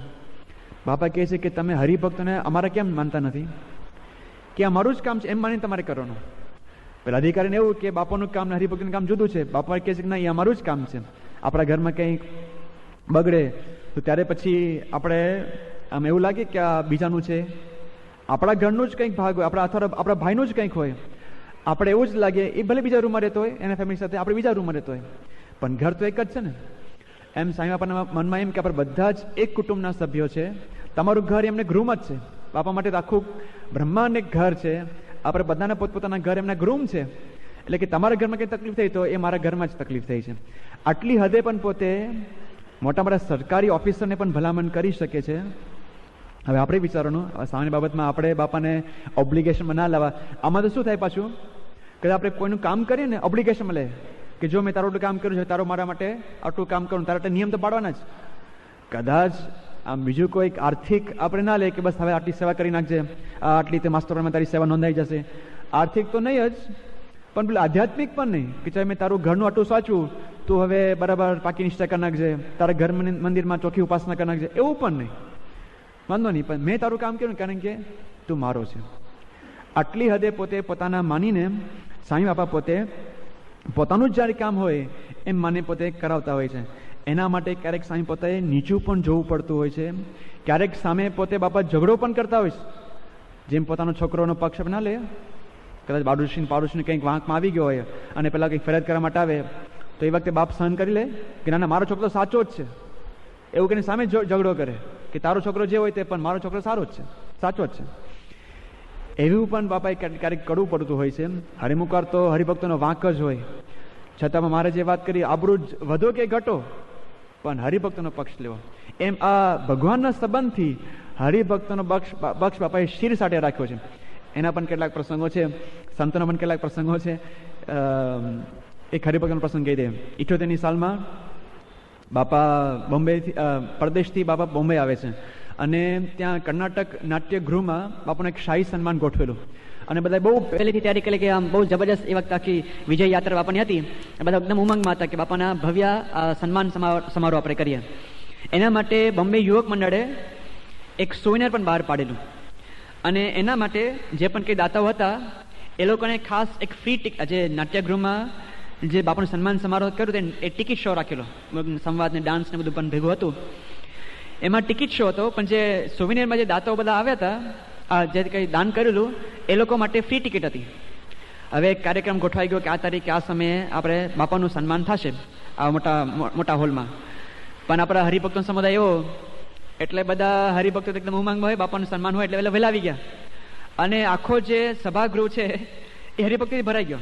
[SPEAKER 1] બાપા કહે છે કે તમે હરિભક્તોને અમારા કેમ માનતા નથી, કે અમારું જ કામ છે એમ માનીને તમારે કરવાનું. પેલા અધિકારીને એવું કે બાપાનું કામ ને હરિભક્તનું કામ જુદું છે. બાપા કહે છે કે ના, એ અમારું જ કામ છે. આપણા ઘરમાં કંઈક બગડે તો ત્યારે પછી આપણે આમ એવું લાગે કે આ બીજાનું છે. આપણા ઘરનું જ કંઈક ભાગ હોય, આપણા ભાઈનું જ કંઈક હોય, આપણે એવું જ લાગે એ ભલે બીજા રૂમમાં રહેતો હોય, એના ફેમિલી સાથે આપણે બીજા રૂમમાં રહેતો હોય, પણ ઘર તો એક જ છે ને. એમ સાંઈ બાપાના મનમાં એમ કે આપણે બધા જ એક કુટુંબના સભ્યો છે. તમારું ઘર એમને ગૃહ જ છે. બાપા માટે આખું બ્રહ્માંડ એક ઘર છે. આપણે બધાના પોતપોતાના ઘર એમના ગૃહ છે. એટલે કે તમારા ઘરમાં કંઈ તકલીફ થઈ તો એ મારા ઘરમાં જ તકલીફ થઈ છે. આટલી હદે પણ પોતે મોટા મોટા સરકારી ઓફિસરને પણ ભલામણ કરી શકે છે. હવે આપણે વિચારવાનું સામાન્ય બાબતમાં આપણે બાપાને ઓબ્લિગેશનમાં ના લાવવા. આમાં તો શું થાય પાછું, કદાચ આપણે કોઈનું કામ કરીએ ને ઓબ્લિગેશન મળે કે જો મેં તારું કામ કર્યું છે, તારો મારા માટે આટલું કામ કરું, તારા નિયમ તો પાડવાના જ. કદાચ આમ બીજું કોઈક આર્થિક આપણે ના લે કે બસ હવે આટલી સેવા કરી નાખજે, આટલી તે માસ્ટરમાં તારી સેવા નોંધાઈ જશે. આર્થિક તો નહીં જ, પણ પેલું આધ્યાત્મિક પણ નહીં કે ચાહે મેં તારું ઘરનું આટલું સાચું, તું હવે બરાબર પાકી નિષ્ઠા કરી નાખજે, તારા ઘર મંદિરમાં ચોખ્ખી ઉપાસના કરી નાખજે, એવું પણ નહીં. વાંધો નહીં, પણ મેં તારું કામ કર્યું કારણ કે તું મારો છે. આટલી હદે પોતે પોતાના માનીને સ્વામી બાપા પોતે પોતાનું જ જ્યારે કામ હોય એમ માને પોતે કરાવતા હોય છે. એના માટે ક્યારેક સ્વામી પોતે નીચું પણ જોવું પડતું હોય છે. ક્યારેક સામે પોતે બાપા ઝઘડો પણ કરતા હોય છે. જેમ પોતાનો છોકરોનો પક્ષ ના લે, કદાચ પાડોશીને કંઈક વાંકમાં આવી ગયો હોય અને પેલા કંઈક ફરિયાદ કરવા માટે આવે તો એ વખતે બાપ સહન કરી લે કે ના મારો છોકરો સાચો જ છે, એવું કહીને સામે ઝઘડો કરે કે તારો છોકરો જે હોય તે પણ મારો છોકરો સારો જ છે, સાચો જ છે. એવું પણ બાપાએ ક્યારેક કરવું પડતું હોય છે. હરિમુકાર તો હરિભક્તોનો વાંક જ હોય, છતાં મારે જે વાત કરી આબરૂ વધો કે ઘટો પણ હરિભક્તોનો પક્ષ લેવો. એમ આ ભગવાનના સંબંધથી હરિભક્તોનો પક્ષ બાપાએ શિર સાથે રાખ્યો છે. એના પણ કેટલાક પ્રસંગો છે, સંતોના પણ કેટલાક પ્રસંગો છે. એક હરિભક્તનો પ્રસંગ કહી દે. 78ની સાલમાં બાપા બોમ્બેથી પરદેશથી બાપા બોમ્બે આવે છે અને ત્યાં કર્ણાટક નાટ્ય ગૃહમાં બાપાનું એક શાહી સન્માન ગોઠવેલું અને બધા બહુ પહેલેથી તૈયારી કરી કે આમ બહુ જબરજસ્ત એ વખત આખી વિજય યાત્રા બાપાની હતી. બધા એકદમ ઉમંગમાં હતા કે બાપાના ભવ્ય સન્માન સમારોહ આપણે કરીએ. એના માટે બોમ્બે યુવક મંડળે એક સોઇનર પણ બહાર પાડેલું અને એના માટે જે પણ કંઈ દાતાઓ હતા એ લોકોને ખાસ એક ફ્રી ટિકિટ, જે નાટ્યગૃહમાં જે બાપાનું સન્માન સમારોહ કર્યું એ ટિકિટ શો રાખેલો. સંવાદ ને ડાન્સ ને બધું પણ ભેગું હતું. એમાં ટિકિટ શો હતો, પણ જે સોવિનિયરમાં જે દાતાઓ બધા આવ્યા હતા, જે કંઈ દાન કરેલું એ લોકો માટે ફ્રી ટિકિટ હતી. હવે એક કાર્યક્રમ ગોઠવાઈ ગયો કે આ તારીખે આ સમયે આપણે બાપાનું સન્માન થશે આ મોટા હોલમાં. પણ આપણા હરિભક્તોનો સમુદાય એવો એટલે બધા હરિભક્તો એકદમ ઉમંગમાં હોય, બાપાનું સન્માન હોય એટલે વહેલા આવી ગયા અને આખો જે સભાગૃહ છે એ હરિભક્તોથી ભરાઈ ગયો.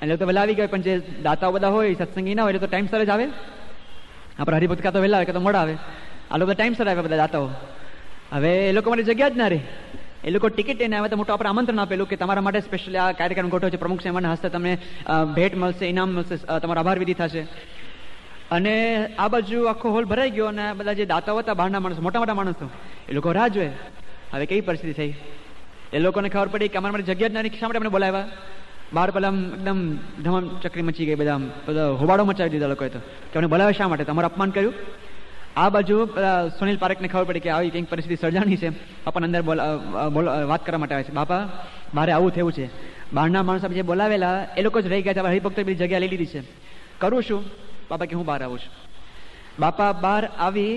[SPEAKER 1] એટલે તો વહેલા આવી ગયા, પણ જે દાતાઓ બધા હોય સત્સંગી ના હોય એટલે તો ટાઈમસર જ આવે. આપણા હરિભક્ત કાં તો વહેલા આવે કાં તો મોડા આવે. આ લોકો ટાઈમસર આવ્યા બધા દાતાઓ. હવે એ લોકો માટે જગ્યા જ ના રહે. એ લોકો ટિકિટ લઈને આવ્યા તો મોટું આપણે આમંત્રણ આપેલું કે તમારા માટે સ્પેશિયલી આ કાર્યક્રમ ગોઠવ્યો છે, પ્રમુખ સાહેબના હસ્તે તમને ભેટ મળશે, ઇનામ મળશે, તમારો આભાર વિધિ થશે. અને આ બાજુ આખો હોલ ભરાઈ ગયો અને બધા જે દાતાઓ હતા બહારના માણસો, મોટા મોટા માણસો, એ લોકો રાહ જોવે. હવે કેવી પરિસ્થિતિ થઈ, એ લોકોને ખબર પડી કે અમારા માટે જગ્યા જ ના રહી, શા માટે અમને બોલાવ્યા. બહાર પેલા એકદમ ધમામ ચકરી મચી ગઈ, બધા હોબાળો મચાવી દીધા લોકોએ તો કે અમને બોલાવ્યા શા માટે, તમારું અપમાન કર્યું. આ બાજુ સુનિલ પારેખને ખબર પડી કે આવી કંઈક પરિસ્થિતિ સર્જાણી છે, આપણને અંદર વાત કરવા માટે આવે છે. બાપા મારે આવું થયું છે, બહારના માણસો જે બોલાવેલા એ લોકો જ રહી ગયા છે, હરિભક્તો બધી જગ્યા લઈ લીધી છે, કરું શું. બાપા કે હું બહાર આવું છું. બાપા બહાર આવી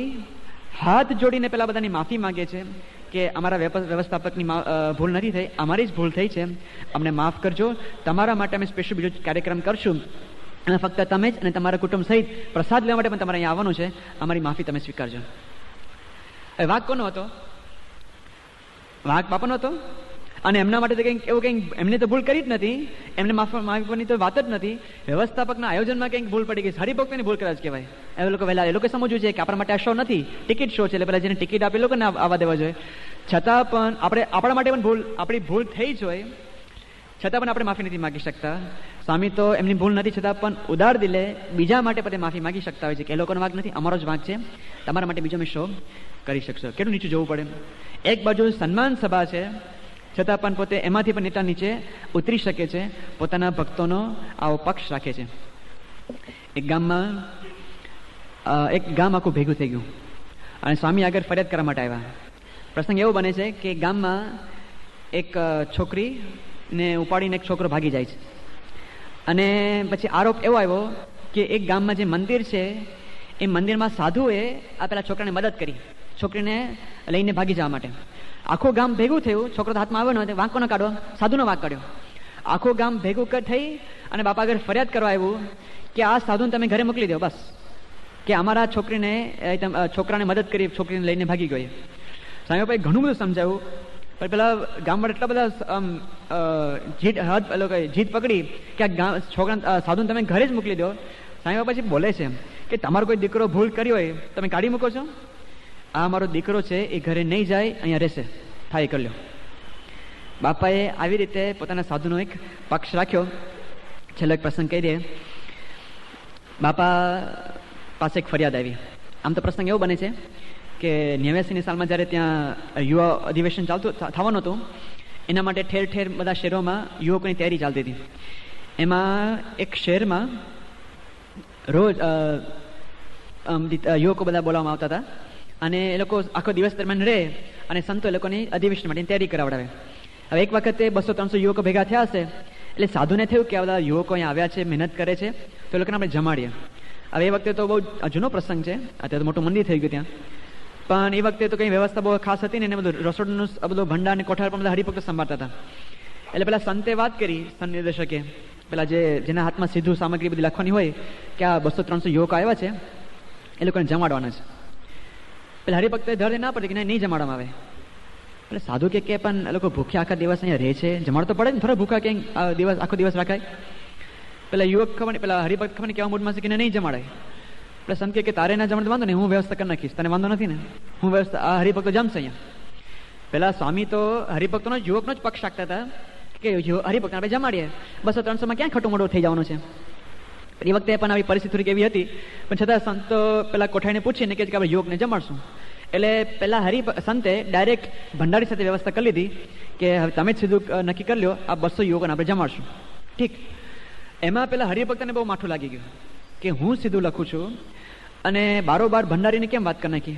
[SPEAKER 1] હાથ જોડીને પેલા બધાની માફી માંગે છે કે અમારા વ્યવસ્થાપકની ભૂલ નથી થઈ, અમારી જ ભૂલ થઈ છે, અમને માફ કરજો, તમારા માટે અમે સ્પેશિયલ બીજો કાર્યક્રમ કરશું અને ફક્ત તમે જ અને તમારા કુટુંબ સહિત પ્રસાદ લેવા માટે પણ તમારે અહીંયા આવવાનું છે, અમારી માફી તમે સ્વીકારજો. હવે વાંક કોનો હતો? વાંક બાપાનો હતો. અને એમના માટે તો કંઈક એવું કંઈક એમને તો ભૂલ કરી જ નથી, એમને માફવાની તો વાત જ નથી. વ્યવસ્થાપકના આયોજનમાં કંઈક ભૂલ પડી ગઈ, હરિભક્તોની ભૂલ કદાચ કહેવાય. એ લોકો વહેલા એ લોકો સમજવું છે કે આપણા માટે આ શો નથી, ટિકિટ શો છે, એટલે પેલા જેને ટિકિટ આપે એ લોકોને આવવા દેવા જોઈએ. છતાં પણ આપણા માટે પણ આપણી ભૂલ થઈ જ હોય, છતાં પણ આપણે માફી નથી માગી શકતા. સ્વામી તો એમની ભૂલ નથી છતાં પણ ઉદાર દિલે બીજા માટે પણ માફી માગી શકતા હોય છે કે એ લોકોનો વાંક નથી, અમારો જ વાંક છે, તમારા માટે બીજો મેં શો કરી શકશો. કેટલું નીચું જવું પડે. એક બાજુ સન્માન સભા છે, છતાં પણ પોતે એમાંથી પણ નેતા નીચે ઉતરી શકે છે, પોતાના ભક્તોનો આવો પક્ષ રાખે છે. એક ગામમાં એક ગામ આખું ભેગું થઈ ગયું અને સ્વામી આગળ ફરિયાદ કરવા માટે આવ્યા. પ્રસંગ એવો બને છે કે ગામમાં એક છોકરીને ઉપાડીને એક છોકરો ભાગી જાય છે અને પછી આરોપ એવો આવ્યો કે એક ગામમાં જે મંદિર છે એ મંદિરમાં સાધુએ આ પેલા છોકરાને મદદ કરી, છોકરીને લઈને ભાગી જવા માટે. આખું ગામ ભેગું થયું, છોકરો તો હાથમાં આવ્યો ન, વાંક કોનો કાઢો, સાધુનો વાંક કાઢ્યો. આખું ગામ ભેગું થઈ અને બાપા આગળ ફરિયાદ કરવા આવ્યું કે આ સાધુને તમે ઘરે મોકલી દો, બસ કે અમારા છોકરાને મદદ કરી, છોકરીને લઈને ભાગી ગયો. સ્વામી બાપાએ ઘણું બધું સમજાવ્યું, પણ પેલા ગામમાં એટલા બધા જીત પકડી કે આ છોકરા સાધુને તમે ઘરે જ મોકલી દો. સ્વામી બાપા પછી બોલે છે કે તમારો કોઈ દીકરો ભૂલ કરી હોય તમે કાઢી મૂકો છો, આ મારો દીકરો છે એ ઘરે નહીં જાય, અહીંયા રહેશે, થાય કરી લો.
[SPEAKER 2] બાપાએ આવી રીતે પોતાના સાધુનો એક પક્ષ રાખ્યો. છેલ્લો એક પ્રસંગ કહી દે. બાપા પાસે એક ફરિયાદ આવી. આમ તો પ્રસંગ એવો બને છે કે 89ની સાલમાં જ્યારે ત્યાં યુવા અધિવેશન થવાનું હતું, એના માટે ઠેર ઠેર બધા શહેરોમાં યુવકોની તૈયારી ચાલતી હતી. એમાં એક શહેરમાં રોજ યુવકો બધા બોલાવવામાં આવતા હતા અને એ લોકો આખો દિવસ દરમિયાન રહે અને સંતો એ લોકોની અધિવેશન માટેની તૈયારી કરાવડાવે. હવે એક વખતે 200-300 યુવકો ભેગા થયા હશે એટલે સાધુને થયું કે આ બધા યુવકો અહીંયા આવ્યા છે, મહેનત કરે છે, તો એ લોકોને આપણે જમાડીએ. હવે એ વખતે તો બહુ જૂનો પ્રસંગ છે, અત્યારે તો મોટું મંદિર થઈ ગયું ત્યાં, પણ એ વખતે તો કંઈ વ્યવસ્થા બહુ ખાસ હતી ને, એને બધું રસોડનું બધું ભંડાર અને કોઠાર પણ બધા હરિભક્તો સંભાળતા હતા. એટલે પેલા સંતે વાત કરી, સંત નિર્દેશકે, પેલા જેના હાથમાં સીધું સામગ્રી બધી લખવાની હોય કે આ 200-300 યુવકો આવ્યા છે, એ લોકોને જમાડવાના છે. પેલા હરિભક્તોએ ધરે ના પડે કે નહીં જમાડવામાં આવે. એટલે સાધુ કે પણ એ લોકો ભૂખ્યા આખા દિવસ અહીંયા રહે છે, જમાડ તો પડે ને, થોડા ભૂખા ક્યાંય આખો દિવસ રાખાય. પેલા યુવક ખબર પેલા હરિભક્ત ખબર કેવા મૂડમાં છે કે નહીં જમાડાય. એટલે સંત કે તારે ના જમાડે વાંધો નહીં, હું વ્યવસ્થા કરી નાખીશ, તને વાંધો નથી ને, હું વ્યવસ્થા, આ હરિભક્તો જમશે અહીંયા. પેલા સ્વામી તો હરિભક્તોનો યુવકનો જ પક્ષ રાખતા હતા કે હરિભક્ત આપણે જમાડીએ, 200-300માં ક્યાં ખોટું મોટું થઈ જવાનું છે. એ વખતે પણ આવી પરિસ્થિતિ થોડીક એવી હતી, પણ છતાં સંતો પેલા કોઠાઈને પૂછીને કે આપણે યુવકને જમાડશું. એટલે પેલા સંતે ડાયરેક્ટ ભંડારી સાથે વ્યવસ્થા કરી લીધી કે હવે તમે જ સીધું નક્કી કરી લો, આ 200 યુવકોને આપણે જમાડશું. ઠીક. એમાં પેલા હરિભક્તને બહુ માઠું લાગી ગયું કે હું સીધું લખું છું અને બારોબાર ભંડારીને કેમ વાત કરી નાખી.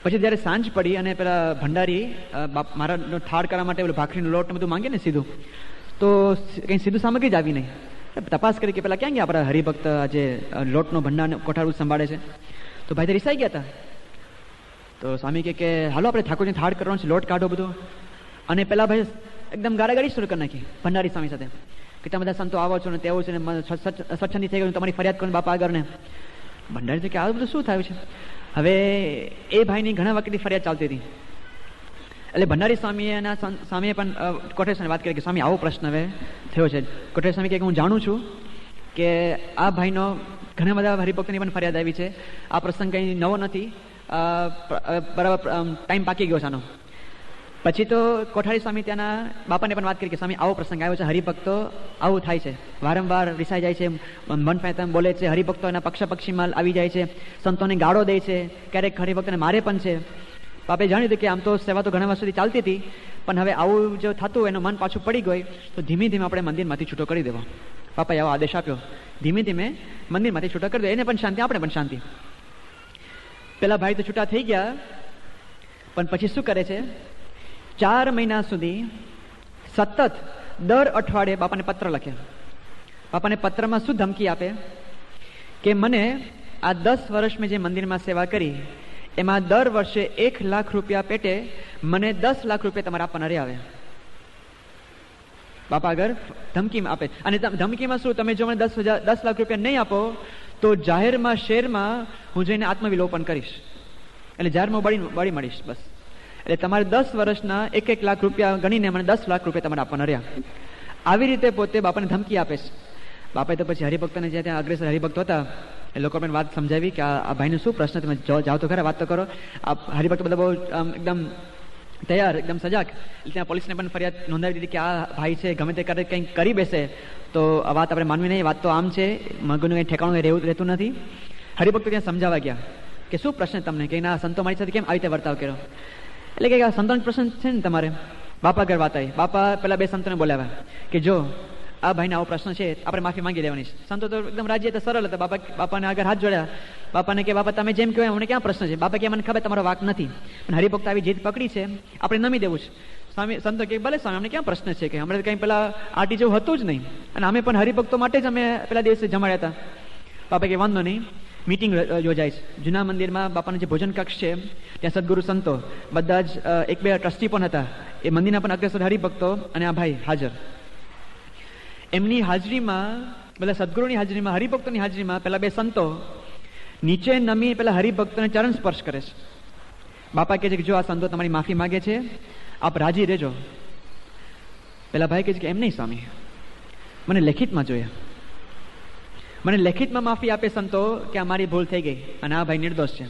[SPEAKER 2] પછી જ્યારે સાંજ પડી અને પેલા ભંડારી મારા થાળ કરવા માટે ભાખરીનો લોટ ને બધું માંગે ને સીધું, તો કંઈ સીધું સામગ્રી જ આવી નહીં. તપાસ કરી કે પેલા ક્યાં ગયા આપણા હરિભક્ત આજે લોટનો ભંડાર કોઠારું સંભાળે છે. તો ભાઈ તો રિસાઈ ગયા હતા. તો સ્વામી કે હાલો આપણે ઠાકોરજીને થાળ કરવાનો છે, લોટ કાઢો બધું. અને પેલા ભાઈ એકદમ ગાળાગાળી શરૂ કરી નાખી ભંડારી સ્વામી સાથે કે તમે બધા સંતો આવો છો ને તેવું છે ને સ્વચ્છંદી થઈ ગયું, તમારી ફરિયાદ કરો બાપા આગળ ને. ભંડારી તો કે આ બધું શું થયું છે. હવે એ ભાઈની ઘણા વખતની ફરિયાદ ચાલતી હતી. એટલે ભંડારી સ્વામીએ પણ કોઠારી સ્વામી વાત કરી કે સ્વામી આવો પ્રશ્ન હવે થયો છે. કોઠારી સ્વામી કે હું જાણું છું કે આ ભાઈનો ઘણા બધા હરિભક્તોની પણ ફરિયાદ આવી છે, આ પ્રસંગ કંઈ નવો નથી, બરાબર ટાઈમ પાકી ગયો છે આનો. પછી તો કોઠારી સ્વામી ત્યાંના બાપાને પણ વાત કરી કે સ્વામી આવો પ્રસંગ આવ્યો છે, હરિભક્તો આવું થાય છે, વારંવાર રિસાઈ જાય છે, મન ફાયતા બોલે છે, હરિભક્તો એના પક્ષાપક્ષીમાં આવી જાય છે, સંતોને ગાળો દે છે, ક્યારેક હરિભક્તોને મારે પણ છે. બાપાએ જાણ્યું હતું કે આમ તો સેવા તો ઘણા વર્ષ સુધી ચાલતી હતી, પણ હવે આવું જો થતું એનું મન પાછું પડી ગયું તો ધીમે ધીમે આપણે મંદિરમાંથી છૂટો કરી દેવો. બાપાએ આવો આદેશ આપ્યો, ધીમે ધીમે મંદિરમાંથી છૂટા કરી દે, એને પણ શાંતિ, આપણે પણ શાંતિ. પેલા ભાઈ તો છૂટા થઈ ગયા, પણ પછી શું કરે છે, 4 મહિના સુધી સતત દર અઠવાડિયે બાપાને પત્ર લખે. બાપાને પત્રમાં શું ધમકી આપે કે મને આ 10 વર્ષ મેં જે મંદિરમાં સેવા કરી એમાં દર વર્ષે 1 લાખ રૂપિયા પેટે મને 10 લાખ રૂપિયા તમારે આપવાના રે આવે. બાપા આગળ ધમકી આપે. અને ધમકીમાં શું, તમે જો મને 10 લાખ રૂપિયા નહીં આપો તો જાહેરમાં શહેરમાં હું જઈને આત્મવિલોપન કરીશ, એટલે જાહેરમાં બળી મળીશ બસ. એટલે તમારે 10 વર્ષના 1 લાખ રૂપિયા ગણીને મને 10 લાખ રૂપિયા તમારે આપવાના રહ્યા. આવી રીતે પોતે બાપાને ધમકી આપે છે. બાપાએ તો પછી હરિભક્તોને જે ત્યાં અગ્રેસર હરિભક્તો હતા એ લોકો પણ વાત સમજાવી કે આ ભાઈનો શું પ્રશ્ન, તમે જાઓ તો ખરા, વાત તો કરો. આ હરિભક્તો બધા બહુ એકદમ તૈયાર, એકદમ સજાગ. ત્યાં પોલીસને પણ ફરિયાદ નોંધાવી દીધી કે આ ભાઈ છે ગમે તે કરે કંઈક કરી બેસે તો આ વાત આપણે માનવી નહીં, વાત તો આમ છે, મગનું કંઈ ઠેકાણું રહેતું નથી. હરિભક્તો ત્યાં સમજાવવા ગયા કે શું પ્રશ્ન તમને, કે ના સંતો મારી સાથે કેમ આવી રીતે વર્તાવ કર્યો. એટલે કે સંતોનો પ્રશ્ન છે ને તમારે. બાપા આગળ વાત આવી. બાપા પેલા 2 સંતોને બોલાવ્યા કે જો આ ભાઈને આવો પ્રશ્ન છે, આપણે માફી માંગી લેવાની છે. સંતો તો એકદમ રાજી હતા, સરળ હતા. બાપાને આગળ હાથ જોડ્યા. બાપાને કે બાપા તમે જેમ કહો અમને ક્યાં પ્રશ્ન છે. બાપા કે મને ખબર તમારો વાક નથી, પણ હરિભક્ત આવી જીદ પકડી છે, આપણે નમી દેવું છે. સ્વામી સંતો કે ભલે સ્વામી અમને ક્યાં પ્રશ્ન છે, કે હમણાં કંઈ પેલા આટી જેવું હતું જ નહીં, અને અમે પણ હરિભક્તો માટે જ અમે પેલા દિવસે જમાડ્યા હતા. બાપા કે વાંધો નહીં, મીટિંગ યોજાય છે જૂના મંદિરમાં. બાપાનું જે ભોજન કક્ષ છે ત્યાં સદગુરુ સંતો બધા જ 1-2 ટ્રસ્ટી પણ હતા, એ મંદિરના પણ અગ્રેસર હરિભક્તો અને આ ભાઈ હાજર. એમની હાજરીમાં, પેલા સદગુરુની હાજરીમાં, હરિભક્તોની હાજરીમાં પેલા 2 સંતો નીચે નમી પેલા હરિભક્તોને ચરણ સ્પર્શ કરે છે. બાપા કહે છે કે જો આ સંતો તમારી માફી માગે છે, આપ રાજી રહેજો. પેલા ભાઈ કહે છે કે એમ નહીં સ્વામી, મને લેખિતમાં જોઈએ, મને લેખિતમાં માફી આપે સંતો કે અમારી ભૂલ થઈ ગઈ અને આ ભાઈ નિર્દોષ છે.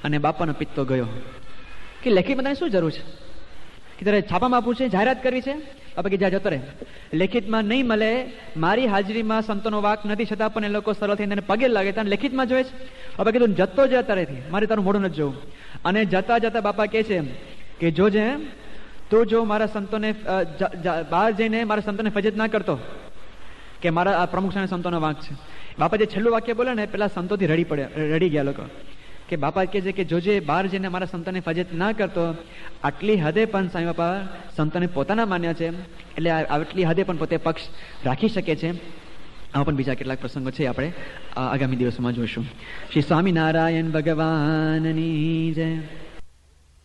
[SPEAKER 2] અને બાપાનો પિત્તો ગયો કે લેખિતમાં તને શું જરૂર છે, કે કે તારે છાપામાં આપવું છે, જાહેરાત કરવી છે? બાપા કે જ્યાં જતો રહે, લેખિતમાં નહીં મળે, મારી હાજરીમાં સંતોનો વાક નથી છતાં પણ એ લોકો સરળ થઈને એને પગે લાગે, તને લેખિતમાં જોઈએ છે? બાપા કીધું જતો જ અત્યારેથી, મારે તારું મોઢું નથી જોવું. અને જતા જતા બાપા કહે છે કે જોજે તું જો મારા સંતોને બહાર જઈને મારા સંતોને ફજત ના કરતો કે મારા આ પ્રમુખ સંતોનો વાંક છે. બાપા જે છેલ્લું વાક્ય બોલે ને પેલા સંતોથી રડી ગયા લોકો, કે બાપા કહે છે કે જોજે બહાર જઈને મારા સંતોને ફજત ના કરતો. આટલી હદે પણ સાંઈ બાપા સંતોને પોતાના માન્યા છે, એટલે આટલી હદે પણ પોતે પક્ષ રાખી શકે છે. આવા પણ બીજા કેટલાક પ્રસંગો છે, આપણે આગામી દિવસોમાં જોઈશું. શ્રી સ્વામિનારાયણ ભગવાનની જય.